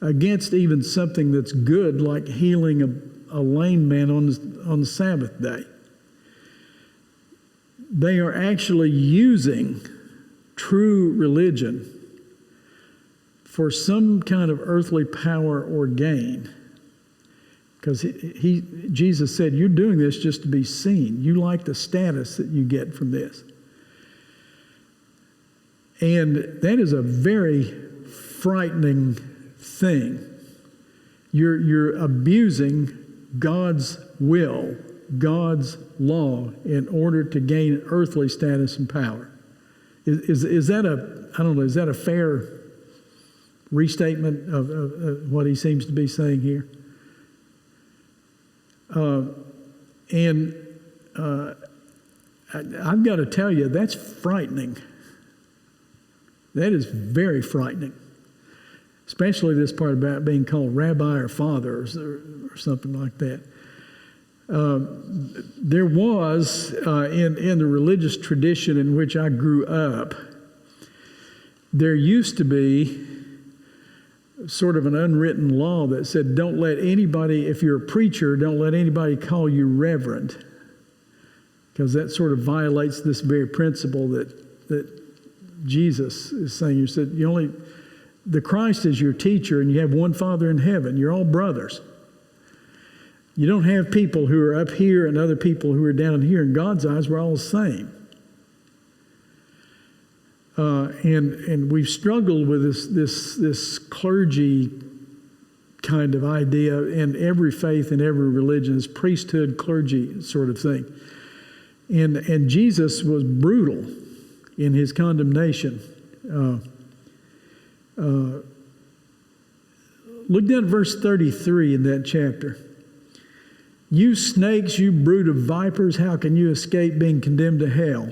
against even something that's good, like healing a lame man on the Sabbath day. They are actually using true religion for some kind of earthly power or gain. Because Jesus said, you're doing this just to be seen. You like the status that you get from this. And that is a very frightening thing. You're abusing God's will, God's law, in order to gain earthly status and power. Is that a fair restatement of what he seems to be saying here? I've got to tell you, that's frightening. That is very frightening, especially this part about being called rabbi or father or something like that. There was, in the religious tradition in which I grew up, there used to be sort of an unwritten law that said, don't let anybody, if you're a preacher, don't let anybody call you reverend, because that sort of violates this very principle that Jesus is saying. You said the Christ is your teacher, and you have one Father in heaven. You're all brothers. You don't have people who are up here and other people who are down here. In God's eyes, we're all the same. And we've struggled with this clergy kind of idea in every faith and every religion, this priesthood clergy sort of thing. And Jesus was brutal in his condemnation. Look down at verse 33 in that chapter. You snakes, you brood of vipers, how can you escape being condemned to hell?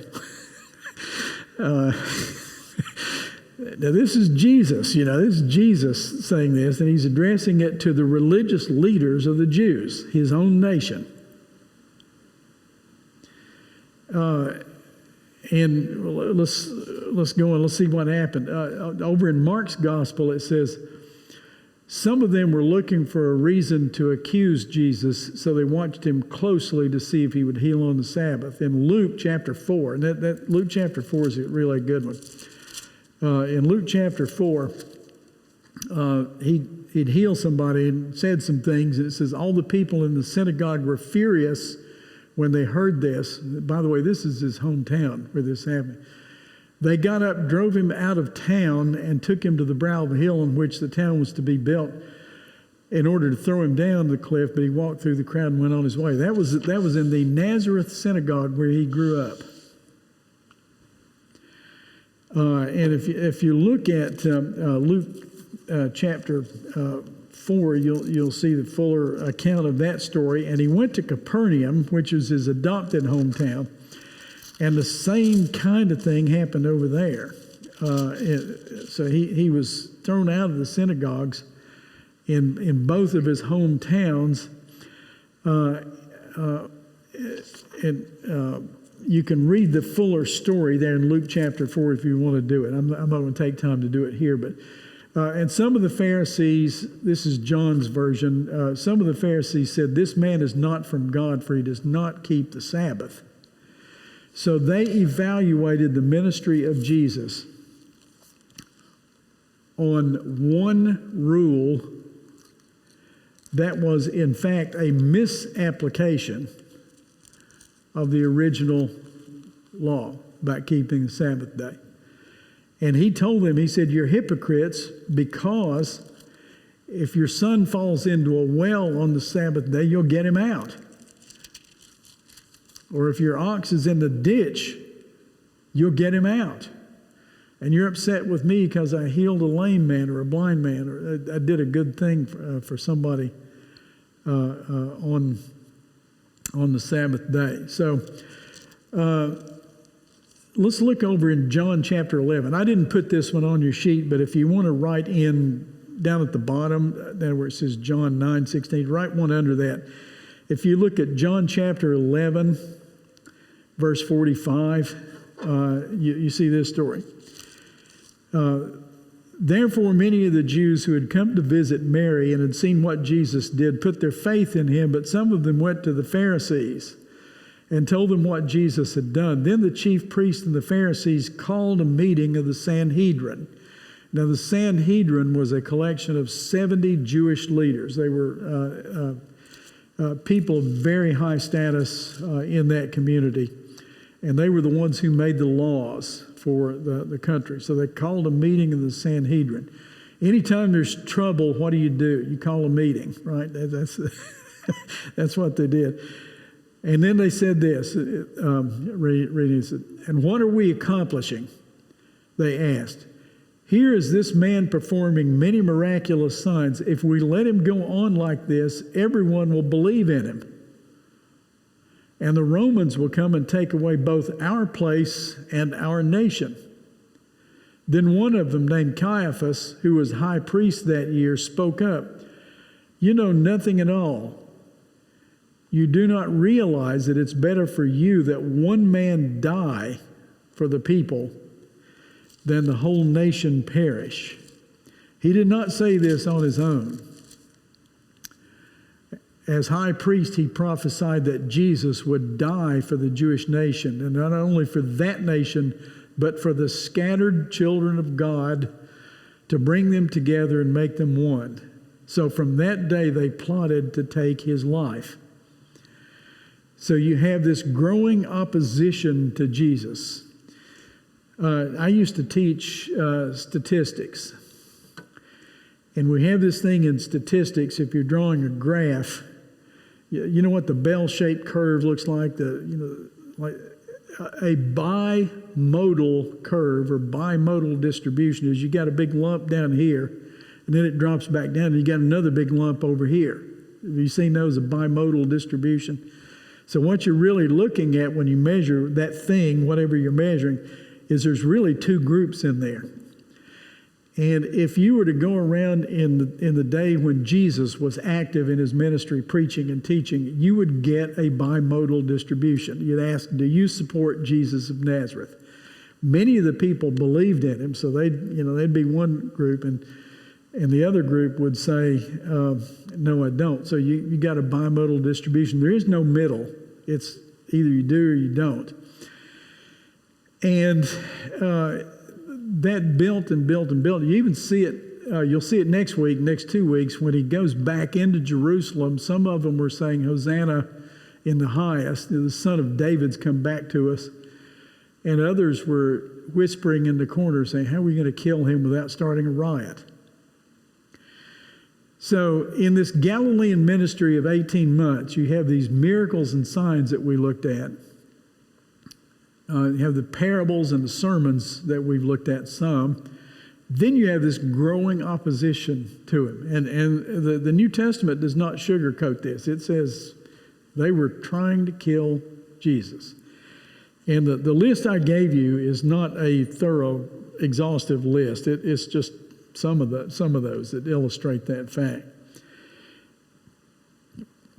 Now this is Jesus, this is Jesus saying this, and he's addressing it to the religious leaders of the Jews, his own nation. And let's go on. Let's see what happened. Over in Mark's gospel, it says, some of them were looking for a reason to accuse Jesus, so they watched him closely to see if he would heal on the Sabbath. In Luke chapter 4, and that Luke chapter 4 is a really good one. In Luke chapter 4, he'd heal somebody and said some things. And it says, all the people in the synagogue were furious when they heard this. By the way, this is his hometown where this happened. They got up, drove him out of town, and took him to the brow of a hill on which the town was to be built. in order to throw him down the cliff, but he walked through the crowd and went on his way. That was in the Nazareth synagogue where he grew up. And if you look at Luke chapter 4, you'll see the fuller account of that story. And he went to Capernaum, which is his adopted hometown, and the same kind of thing happened over there. So he was thrown out of the synagogues in both of his hometowns. You can read the fuller story there in Luke chapter 4 if you want to do it. I'm not going to take time to do it here, but and some of the Pharisees, this is John's version, some of the Pharisees said, "This man is not from God, for he does not keep the Sabbath." So they evaluated the ministry of Jesus on one rule that was, in fact, a misapplication of the original law about keeping the Sabbath day. And he told them, he said, "You're hypocrites, because if your son falls into a well on the Sabbath day, you'll get him out. Or if your ox is in the ditch, you'll get him out. And you're upset with me because I healed a lame man or a blind man, or I did a good thing for somebody on the Sabbath day." So let's look over in John chapter 11. I didn't put this one on your sheet, but if you want to write in down at the bottom, there where it says John 9:16, write one under that. If you look at John chapter 11, verse 45, you see this story. Therefore, many of the Jews who had come to visit Mary and had seen what Jesus did put their faith in him, but some of them went to the Pharisees and told them what Jesus had done. Then the chief priests and the Pharisees called a meeting of the Sanhedrin. Now, the Sanhedrin was a collection of 70 Jewish leaders. They were people of very high status in that community, and they were the ones who made the laws for the country. So they called a meeting of the Sanhedrin. Anytime there's trouble, what do? You call a meeting, right? That's what they did. And then they said this, reading it, "And what are we accomplishing?" they asked. "Here is this man performing many miraculous signs. If we let him go on like this, everyone will believe in him. And the Romans will come and take away both our place and our nation." Then one of them, named Caiaphas, who was high priest that year, spoke up. "You know nothing at all. You do not realize that it's better for you that one man die for the people than the whole nation perish." He did not say this on his own. As high priest, he prophesied that Jesus would die for the Jewish nation, and not only for that nation, but for the scattered children of God, to bring them together and make them one. So from that day, they plotted to take his life. So you have this growing opposition to Jesus. I used to teach statistics. And we have this thing in statistics, if you're drawing a graph, you know what the bell-shaped curve looks like? Like a bimodal curve or bimodal distribution is you got a big lump down here, and then it drops back down, and you got another big lump over here. Have you seen those, a bimodal distribution? So what you're really looking at when you measure that thing, whatever you're measuring, is there's really two groups in there. And if you were to go around in the day when Jesus was active in his ministry, preaching and teaching, you would get a bimodal distribution. You'd ask, "Do you support Jesus of Nazareth?" Many of the people believed in him, so they'd be one group, and the other group would say, "No, I don't." So you got a bimodal distribution. There is no middle. It's either you do or you don't. And that built and built and built. You even see it, you'll see it next 2 weeks, when he goes back into Jerusalem. Some of them were saying, "Hosanna in the highest, the Son of David's come back to us." And others were whispering in the corner saying, "How are we going to kill him without starting a riot?" So in this Galilean ministry of 18 months, you have these miracles and signs that we looked at. You have the parables and the sermons that we've looked at some. Then you have this growing opposition to him. And the New Testament does not sugarcoat this. It says they were trying to kill Jesus. And the list I gave you is not a thorough, exhaustive list. It's just some of those that illustrate that fact.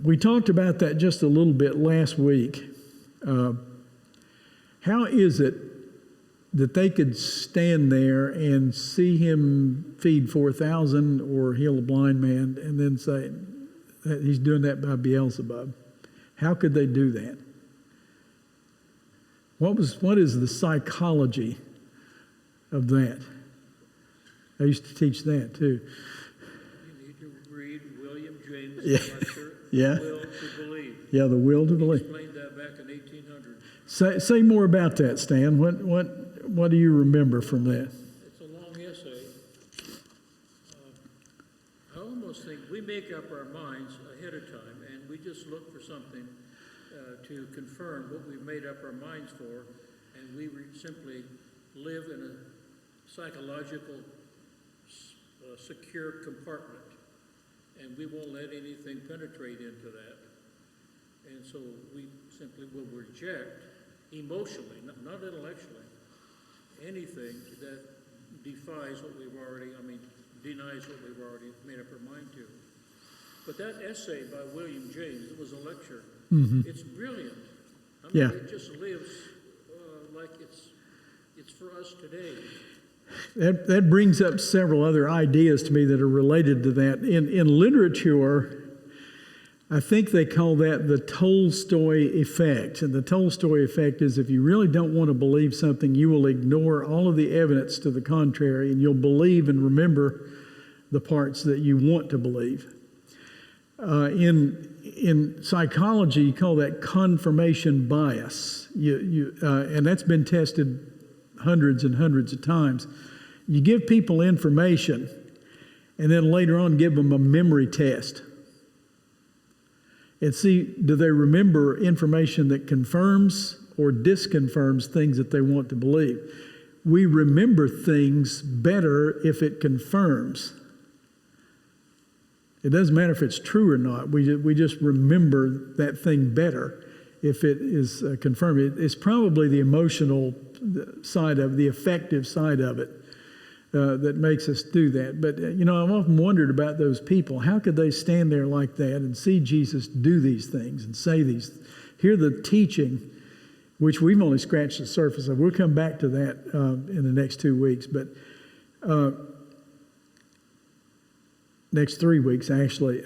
We talked about that just a little bit last week. How is it that they could stand there and see him feed 4,000 or heal a blind man and then say that he's doing that by Beelzebub? How could they do that? What is the psychology of that? I used to teach that too. You need to read William James' Yeah. lecture, Yeah. The Will to Believe. Yeah, the will to He believe. explained that back in 1800. Say more about that, Stan. What do you remember from that? It's a long essay. I almost think we make up our minds ahead of time, and we just look for something to confirm what we've made up our minds for, and we simply live in a psychological secure compartment, and we won't let anything penetrate into that. And so we simply will reject emotionally, not intellectually, anything that denies what we've already made up our mind to. But that essay by William James, it was a lecture. Mm-hmm. It's brilliant. Yeah. It just lives like it's for us today. That brings up several other ideas to me that are related to that. In literature, I think they call that the Tolstoy effect. And the Tolstoy effect is if you really don't want to believe something, you will ignore all of the evidence to the contrary, and you'll believe and remember the parts that you want to believe. In psychology, you call that confirmation bias. And that's been tested hundreds and hundreds of times. You give people information, and then later on give them a memory test. And see, do they remember information that confirms or disconfirms things that they want to believe? We remember things better if it confirms. It doesn't matter if it's true or not. We just remember that thing better if it is confirmed. It's probably the emotional side of the affective side of it that makes us do that. But, I've often wondered about those people. How could they stand there like that and see Jesus do these things and say these, hear the teaching, which we've only scratched the surface of. We'll come back to that in the next 2 weeks. But next 3 weeks, actually.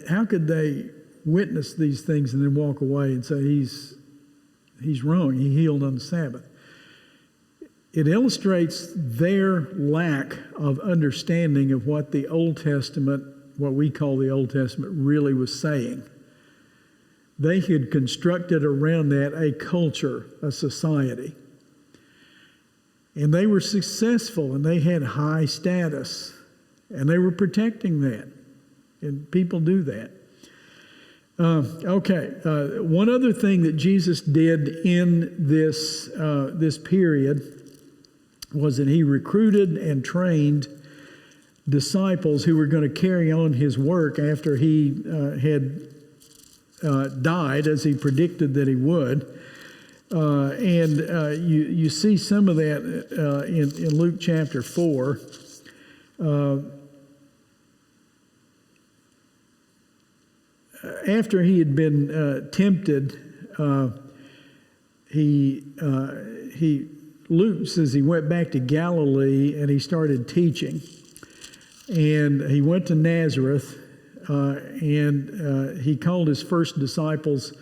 How could they witness these things and then walk away and say he's wrong, he healed on the Sabbath? It illustrates their lack of understanding of what the Old Testament, what we call the Old Testament, really was saying. They had constructed around that a culture, a society. And they were successful, and they had high status, and they were protecting that. And people do that. One other thing that Jesus did in this period was that he recruited and trained disciples who were going to carry on his work after he had died, as he predicted that he would. You see some of that in Luke chapter 4. After he had been tempted, Luke says he went back to Galilee and he started teaching. And he went to Nazareth and he called his first disciples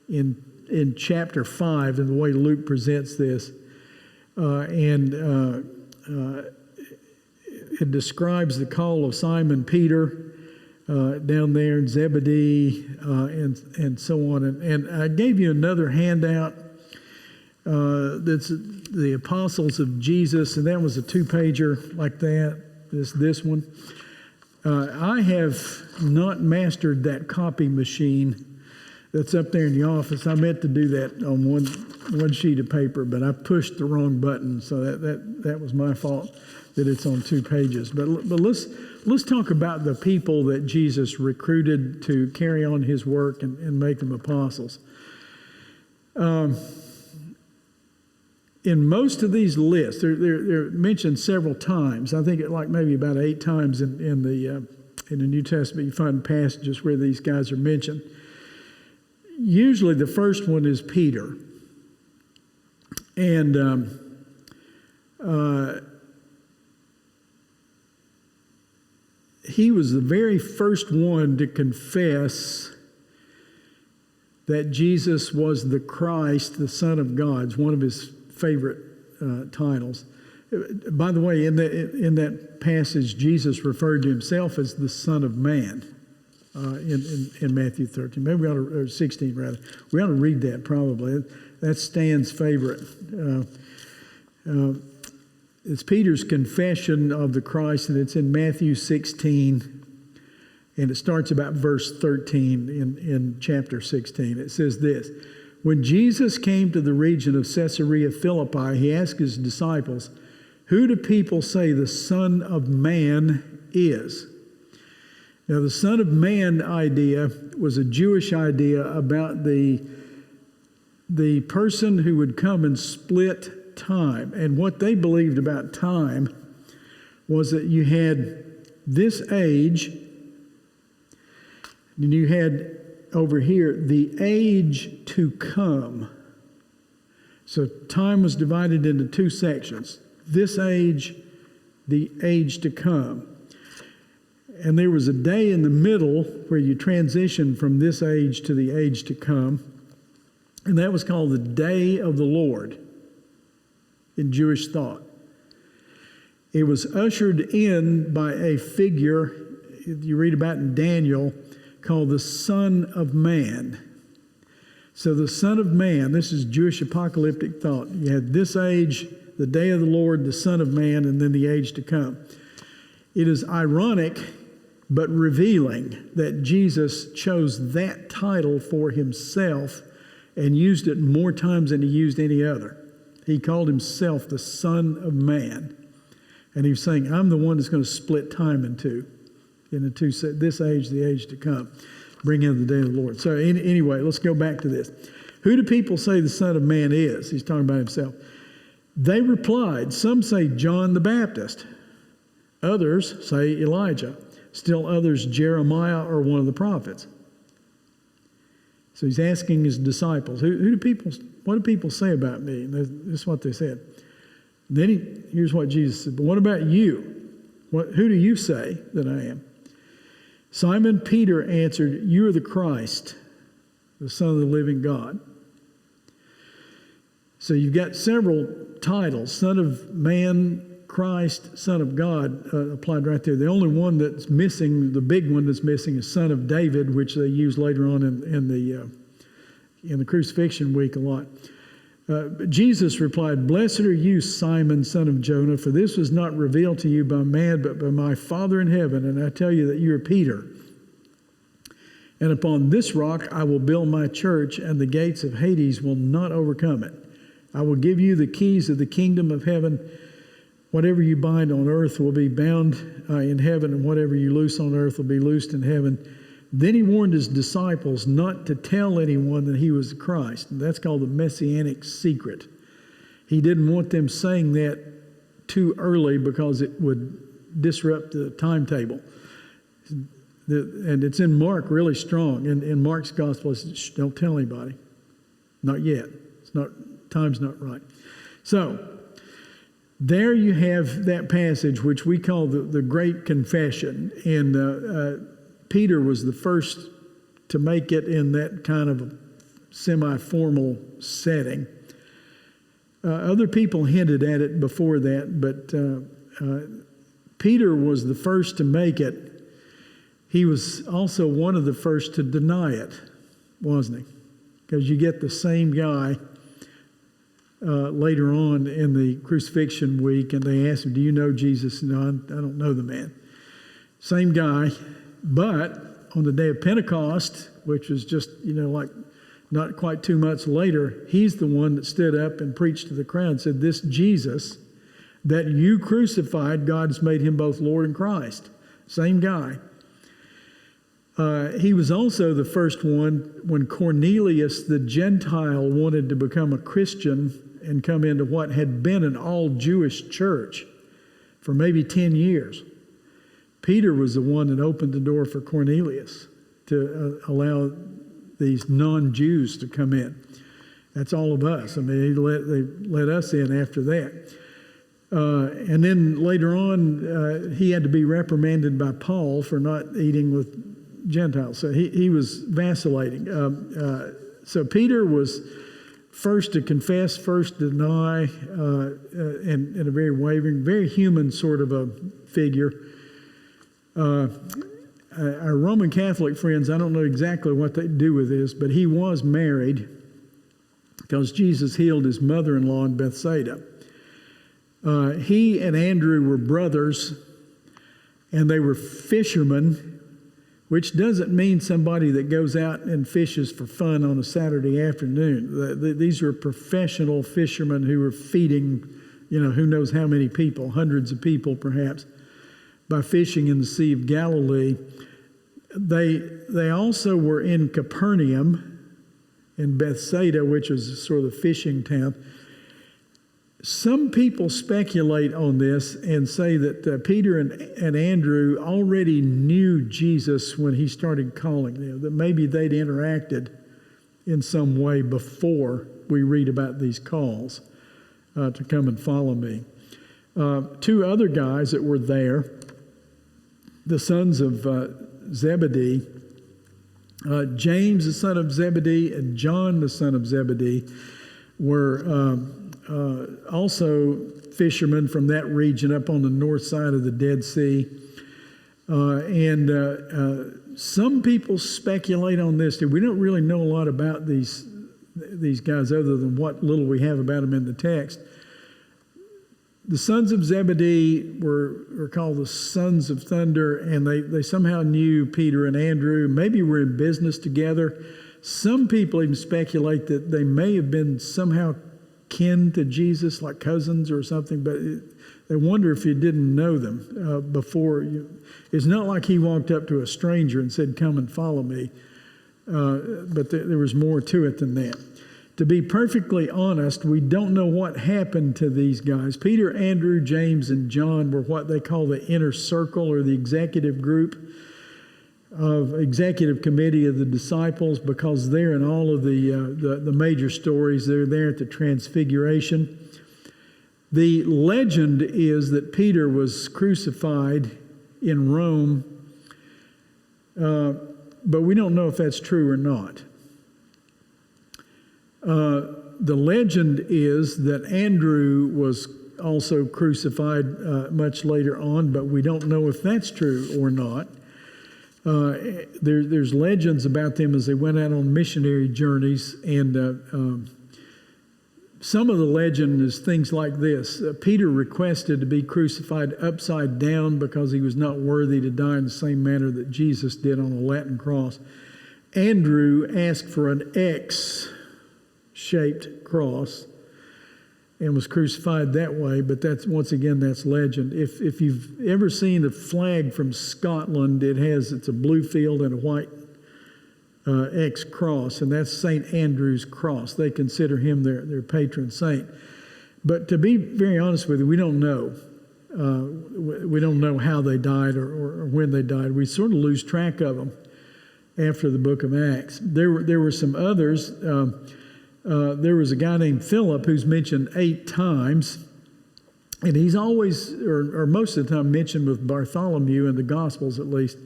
in chapter 5, and the way Luke presents this. It describes the call of Simon Peter down there in Zebedee and so on. And I gave you another handout that's the apostles of Jesus, and that was a 2-pager like that. This one. I have not mastered that copy machine that's up there in the office. I meant to do that on one sheet of paper, but I pushed the wrong button, so that was my fault that it's on 2 pages. But let's talk about the people that Jesus recruited to carry on his work and make them apostles. In most of these lists, they're mentioned several times. I think maybe about 8 times in the New Testament you find passages where these guys are mentioned. Usually the first one is Peter. And he was the very first one to confess that Jesus was the Christ, the Son of God. It's one of his favorite titles. By the way, in that passage, Jesus referred to himself as the Son of Man in Matthew 13. Maybe we ought to, or 16 rather. We ought to read that probably. That's Stan's favorite. It's Peter's confession of the Christ, and it's in Matthew 16, and it starts about verse 13 in chapter 16. It says this: When Jesus came to the region of Caesarea Philippi, he asked his disciples, "Who do people say the Son of Man is?" Now, the Son of Man idea was a Jewish idea about the person who would come and split time. And what they believed about time was that you had this age, and you had over here the age to come. So time was divided into 2 sections. This age, the age to come. And there was a day in the middle where you transitioned from this age to the age to come. And that was called the Day of the Lord in Jewish thought. It was ushered in by a figure you read about in Daniel called the Son of Man. So the Son of Man, this is Jewish apocalyptic thought. You had this age, the Day of the Lord, the Son of Man, and then the age to come. It is ironic but revealing that Jesus chose that title for himself and used it more times than he used any other. He called himself the Son of Man. And he was saying, I'm the one that's going to split time in two, this age, the age to come. Bring in the day of the Lord. So anyway, let's go back to this. Who do people say the Son of Man is? He's talking about himself. They replied, some say John the Baptist. Others say Elijah. Still others, Jeremiah or one of the prophets. So he's asking his disciples, what do people say about me? And this is what they said. Then here's what Jesus said, but what about you? Who do you say that I am? Simon Peter answered, you are the Christ, the Son of the living God. So you've got several titles, Son of Man, Christ, Son of God, applied right there. The only one that's missing, the big one that's missing, is Son of David, which they use later on in the crucifixion week a lot. Jesus replied, blessed are you, Simon, son of Jonah, for this was not revealed to you by man, but by my Father in heaven. And I tell you that you are Peter. And upon this rock I will build my church, and the gates of Hades will not overcome it. I will give you the keys of the kingdom of heaven. Whatever you bind on earth will be bound in heaven, and whatever you loose on earth will be loosed in heaven. Then he warned his disciples not to tell anyone that he was the Christ. And that's called the Messianic Secret. He didn't want them saying that too early because it would disrupt the timetable. And it's in Mark really strong. In Mark's gospel, it's don't tell anybody. Not yet. Time's not right. So there you have that passage which we call the Great Confession. And Peter was the first to make it in that kind of a semi-formal setting. Other people hinted at it before that, but Peter was the first to make it. He was also one of the first to deny it, wasn't he? Because you get the same guy later on in the crucifixion week, and they asked him, do you know Jesus? No, I don't know the man. Same guy, but on the day of Pentecost, which was just, like not quite 2 months later, he's the one that stood up and preached to the crowd and said, this Jesus that you crucified, God has made him both Lord and Christ. Same guy. He was also the first one when Cornelius the Gentile wanted to become a Christian and come into what had been an all-Jewish church for maybe 10 years. Peter was the one that opened the door for Cornelius to allow these non-Jews to come in. That's all of us. I mean, they let us in after that. And then later on, he had to be reprimanded by Paul for not eating with Gentiles. So he was vacillating. So Peter was first to confess, first to deny, and a very wavering, very human sort of a figure. Our Roman Catholic friends, I don't know exactly what they do with this, but he was married because Jesus healed his mother-in-law in Bethsaida. He and Andrew were brothers, and they were fishermen, which doesn't mean somebody that goes out and fishes for fun on a Saturday afternoon. These were professional fishermen who were feeding, who knows how many people, hundreds of people perhaps, by fishing in the Sea of Galilee. They also were in Capernaum, in Bethsaida, which was sort of the fishing town. Some people speculate on this and say that Peter and Andrew already knew Jesus when he started calling them, that maybe they'd interacted in some way before we read about these calls to come and follow me. Two other guys that were there, the sons of Zebedee, James the son of Zebedee and John the son of Zebedee, were also fishermen from that region up on the north side of the Dead Sea. And some people speculate on this. We don't really know a lot about these guys other than what little we have about them in the text. The sons of Zebedee were called the sons of thunder, and they somehow knew Peter and Andrew, maybe were in business together. Some people even speculate that they may have been somehow kin to Jesus, like cousins or something, but they wonder if he didn't know them before. It's not like he walked up to a stranger and said, come and follow me, but there was more to it than that. To be perfectly honest, we don't know what happened to these guys. Peter, Andrew, James, and John were what they call the inner circle, or the executive group of executive committee of the disciples, because they're in all of the major stories. They're there at the Transfiguration. The legend is that Peter was crucified in Rome, but we don't know if that's true or not. The legend is that Andrew was also crucified much later on, but we don't know if that's true or not. There's legends about them as they went out on missionary journeys, and some of the legend is things like this. Peter requested to be crucified upside down because he was not worthy to die in the same manner that Jesus did on a Latin cross. Andrew asked for an X-shaped cross and was crucified that way, but that's legend. If you've ever seen a flag from Scotland, it's a blue field and a white X cross, and that's St. Andrew's cross. They consider him their patron saint. But to be very honest with you, we don't know. We don't know how they died or when they died. We sort of lose track of them after the book of Acts. There were some others. There was a guy named Philip who's mentioned 8 times, and he's always, or most of the time, mentioned with Bartholomew in the Gospels at least.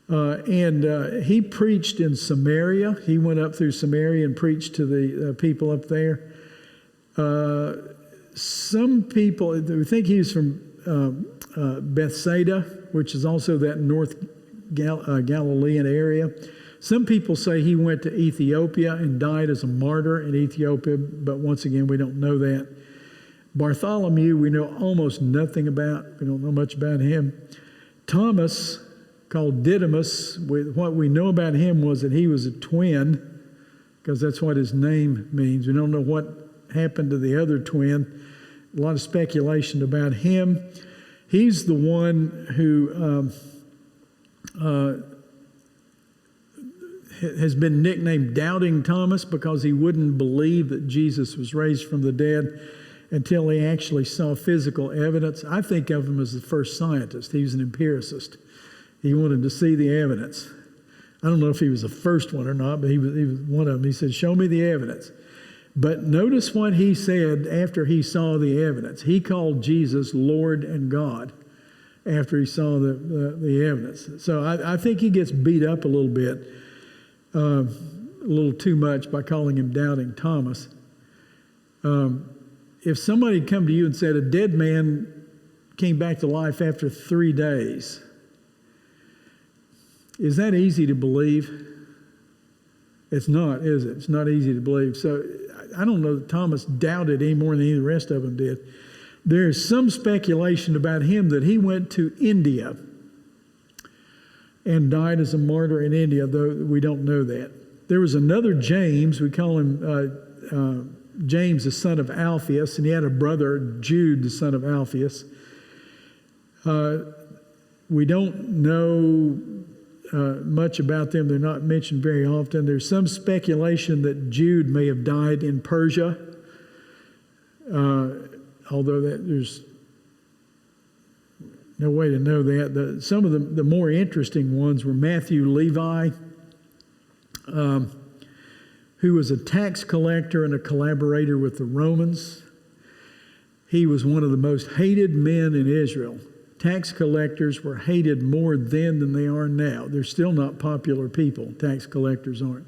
And he preached in Samaria. He went up through Samaria and preached to the people up there. Some people, we think he was from Bethsaida, which is also that North Galilean area. Some people say he went to Ethiopia and died as a martyr in Ethiopia, but once again, we don't know that. Bartholomew, we know almost nothing about. We don't know much about him. Thomas, called Didymus, what we know about him was that he was a twin, because that's what his name means. We don't know what happened to the other twin. A lot of speculation about him. He's the one who has been nicknamed Doubting Thomas, because he wouldn't believe that Jesus was raised from the dead until he actually saw physical evidence. I think of him as the first scientist. He was an empiricist. He wanted to see the evidence. I don't know if he was the first one or not, but he was one of them. He said, "Show me the evidence." But notice what he said after he saw the evidence. He called Jesus Lord and God after he saw the evidence. So I think he gets beat up a little bit, a little too much, by calling him Doubting Thomas. If somebody had come to you and said a dead man came back to life after 3 days, is that easy to believe? It's not, is it? It's not easy to believe. So I don't know that Thomas doubted any more than any of the rest of them did. There is some speculation about him that he went to India and died as a martyr in India, though we don't know that. There was another James, we call him James, the son of Alphaeus, and he had a brother, Jude, the son of Alphaeus. We don't know much about them. They're not mentioned very often. There's some speculation that Jude may have died in Persia, although there's no way to know that. Some of the more interesting ones were Matthew Levi, who was a tax collector and a collaborator with the Romans. He was one of the most hated men in Israel. Tax collectors were hated more then than they are now. They're still not popular people. Tax collectors aren't.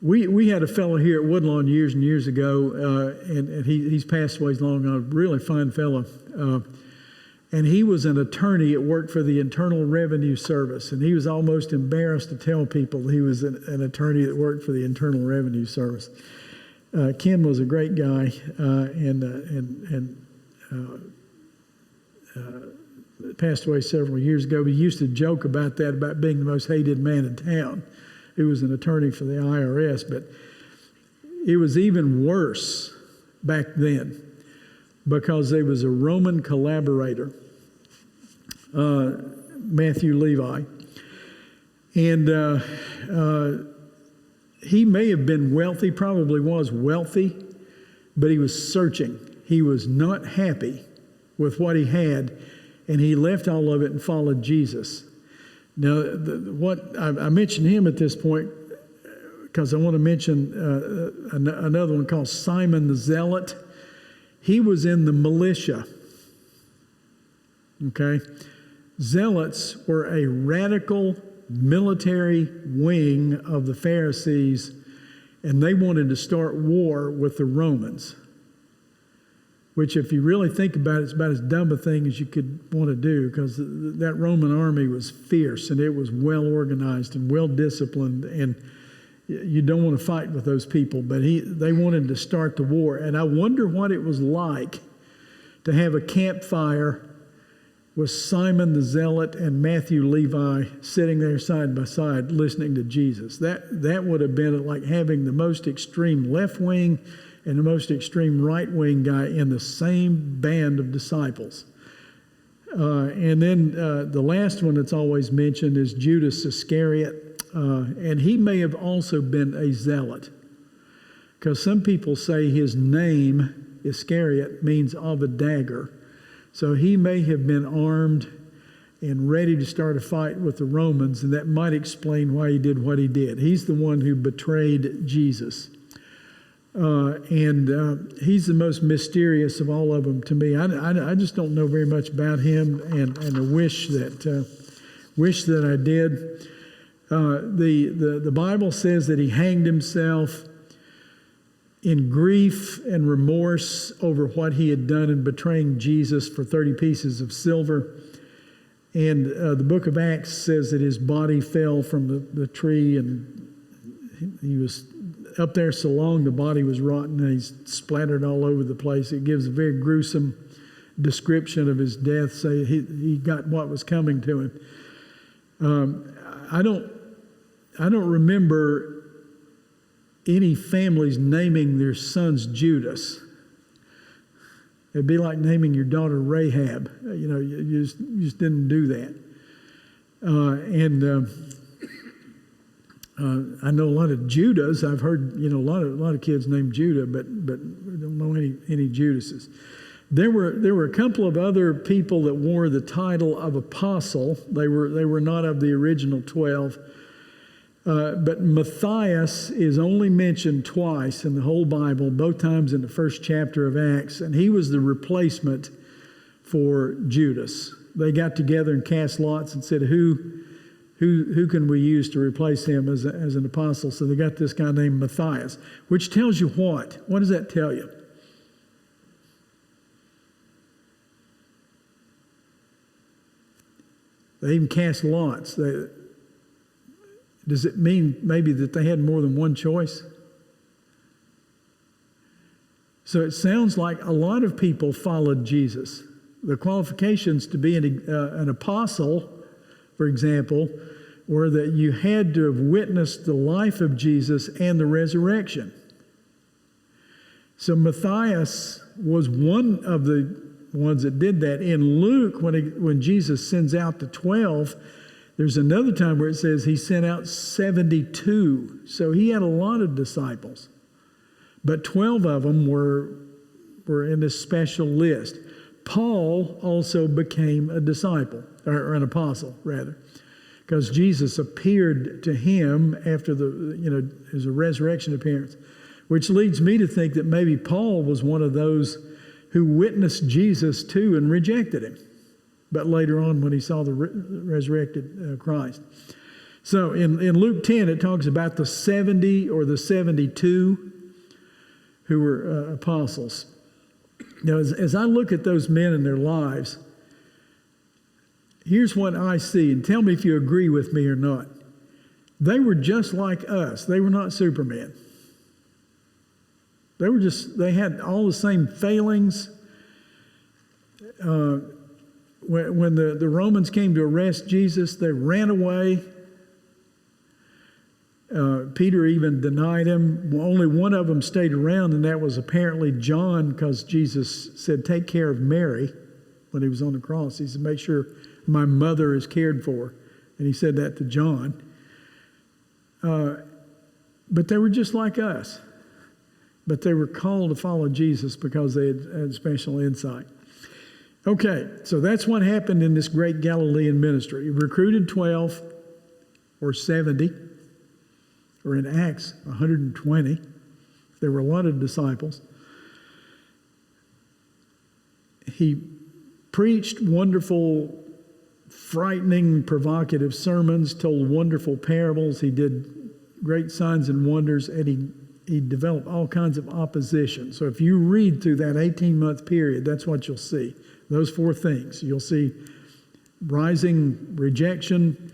We had a fellow here at Woodlawn years and years ago, and he's passed away long ago, a really fine fellow. And he was an attorney that worked for the Internal Revenue Service. And he was almost embarrassed to tell people he was an attorney that worked for the Internal Revenue Service. Ken was a great guy, and passed away several years ago. He used to joke about that, about being the most hated man in town. He was an attorney for the IRS, but it was even worse back then because there was a Roman collaborator, Matthew Levi, and he may have been wealthy, probably was wealthy, but he was searching. He was not happy with what he had, and he left all of it and followed Jesus. Now, I mentioned him at this point because I want to mention another one called Simon the Zealot. He was in the militia. Okay? Zealots were a radical military wing of the Pharisees, and they wanted to start war with the Romans, which, if you really think about it, it's about as dumb a thing as you could want to do, because that Roman army was fierce and it was well organized and well disciplined, and you don't want to fight with those people. But they wanted to start the war, and I wonder what it was like to have a campfire with Simon the Zealot and Matthew Levi sitting there side by side listening to Jesus. That would have been like having the most extreme left wing and the most extreme right-wing guy in the same band of disciples. And then the last one that's always mentioned is Judas Iscariot, and he may have also been a zealot, because some people say his name, Iscariot, means of a dagger. So he may have been armed and ready to start a fight with the Romans, and that might explain why he did what he did. He's the one who betrayed Jesus. And he's the most mysterious of all of them to me. I just don't know very much about him, and I wish that I did. The Bible says that he hanged himself in grief and remorse over what he had done in betraying Jesus for 30 pieces of silver. And the book of Acts says that his body fell from the tree, and he was up there so long the body was rotten and he's splattered all over the place. It gives a very gruesome description of his death say he got what was coming to him. I don't remember any families naming their sons Judas. It'd be like naming your daughter Rahab. You just didn't do that. I know a lot of Judas. I've heard a lot of kids named Judah, but we don't know any Judases. There were a couple of other people that wore the title of apostle. They were not of the original 12. But Matthias is only mentioned twice in the whole Bible, both times in the first chapter of Acts, and he was the replacement for Judas. They got together and cast lots and said, who can we use to replace him as an apostle? So they got this guy named Matthias, which tells you what? What does that tell you? They even cast lots. Does it mean maybe that they had more than one choice? So it sounds like a lot of people followed Jesus. The qualifications to be an apostle, for example, were that you had to have witnessed the life of Jesus and the resurrection. So Matthias was one of the ones that did that. In Luke, when Jesus sends out the 12, there's another time where it says he sent out 72. So he had a lot of disciples. But 12 of them were in this special list. Paul also became a disciple, or an apostle, rather, because Jesus appeared to him after as a resurrection appearance, which leads me to think that maybe Paul was one of those who witnessed Jesus to and rejected him. But later on, when he saw the resurrected Christ. So in Luke 10, it talks about the 70 or the 72 who were apostles. Now, as I look at those men and their lives, here's what I see, and tell me if you agree with me or not. They were just like us. They were not Superman. They had all the same failings. When the Romans came to arrest Jesus, they ran away. Peter even denied him. Only one of them stayed around, and that was apparently John, because Jesus said, take care of Mary when he was on the cross. He said, make sure my mother is cared for. And he said that to John. But they were just like us. But they were called to follow Jesus because they had special insight. Okay, so that's what happened in this great Galilean ministry. He recruited 12 or 70, or in Acts, 120. There were a lot of disciples. He preached wonderful, frightening, provocative sermons, told wonderful parables. He did great signs and wonders, and he developed all kinds of opposition. So if you read through that 18-month period, that's what you'll see. Those four things. You'll see rising rejection,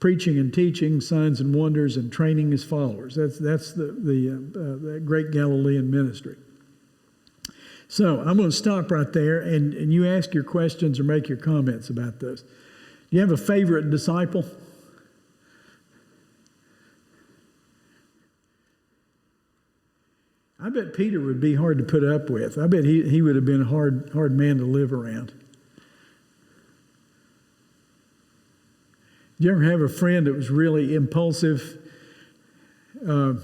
preaching and teaching, signs and wonders, and training his followers. That's the great Galilean ministry. So I'm going to stop right there, and you ask your questions or make your comments about this. Do you have a favorite disciple? I bet Peter would be hard to put up with. I bet he would have been a hard man to live around. Did you ever have a friend that was really impulsive? I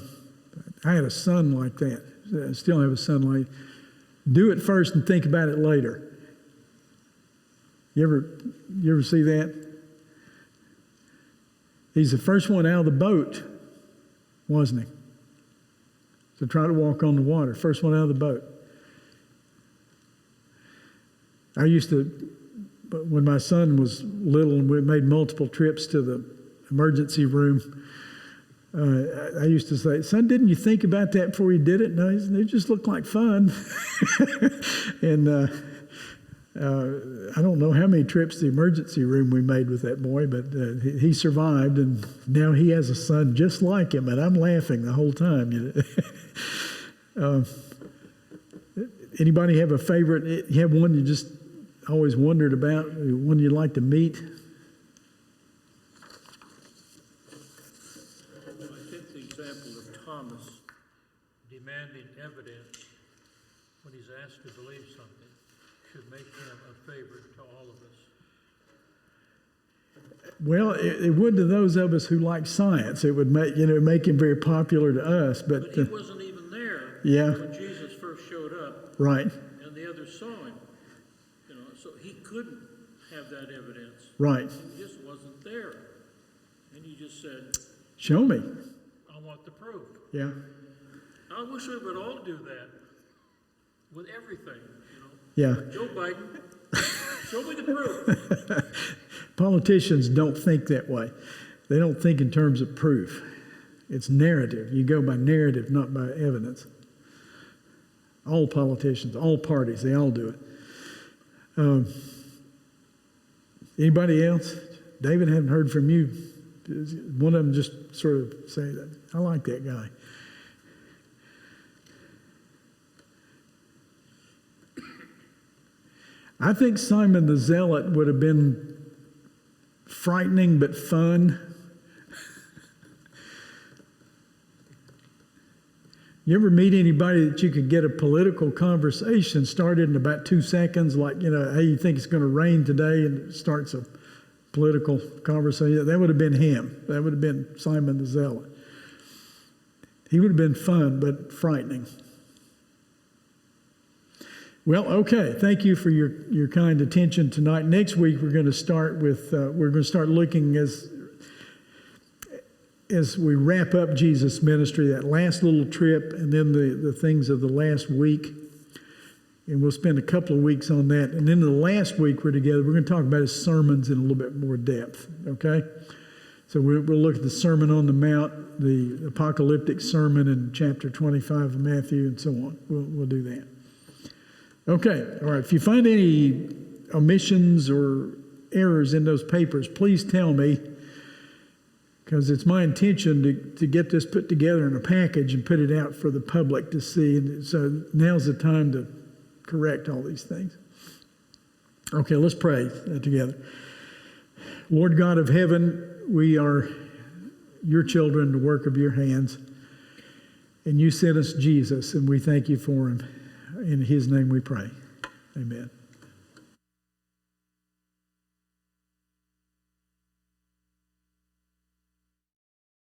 had a son like that. I still have a son like that. Do it first and think about it later. You ever see that? He's the first one out of the boat, wasn't he? To try to walk on the water. First one out of the boat. I used to, when my son was little and we made multiple trips to the emergency room, I used to say, son, didn't you think about that before you did it? No, it just looked like fun. And I don't know how many trips to the emergency room we made with that boy, but he survived, and now he has a son just like him, and I'm laughing the whole time. Anybody have a favorite? You have one you just always wondered about, one you'd like to meet? I think the example of Thomas demanding evidence when he's asked to believe something should make him a favorite to all of us. Well, it would to those of us who like science. It would make him very popular to us. But he wasn't even there yeah, when Jesus first showed up. Right. And the others saw him. So he couldn't have that evidence. Right. He just wasn't there. And he just said, "Show me. I want the proof." Yeah. I wish we would all do that with everything. Yeah. Joe Biden, show me the proof. Politicians don't think that way. They don't think in terms of proof. It's narrative. You go by narrative, not by evidence. All politicians, all parties, they all do it. Anybody else? David, I haven't heard from you. One of them just sort of say that. I like that guy. I think Simon the Zealot would have been frightening but fun. You ever meet anybody that you could get a political conversation started in about 2 seconds, like, hey, you think it's going to rain today, and it starts a political conversation? That would have been him. That would have been Simon the Zealot. He would have been fun but frightening. Well, okay. Thank you for your kind attention tonight. Next week we're going to start looking as we wrap up Jesus' ministry, that last little trip, and then the things of the last week. And we'll spend a couple of weeks on that. And then the last week we're together, we're going to talk about his sermons in a little bit more depth. Okay? So we'll look at the Sermon on the Mount, the apocalyptic sermon in chapter 25 of Matthew, and so on. We'll do that. Okay, all right. If you find any omissions or errors in those papers, please tell me, because it's my intention to get this put together in a package and put it out for the public to see. And so now's the time to correct all these things. Okay, let's pray together. Lord God of heaven, we are your children, the work of your hands, and you sent us Jesus, and we thank you for him. In his name we pray. Amen.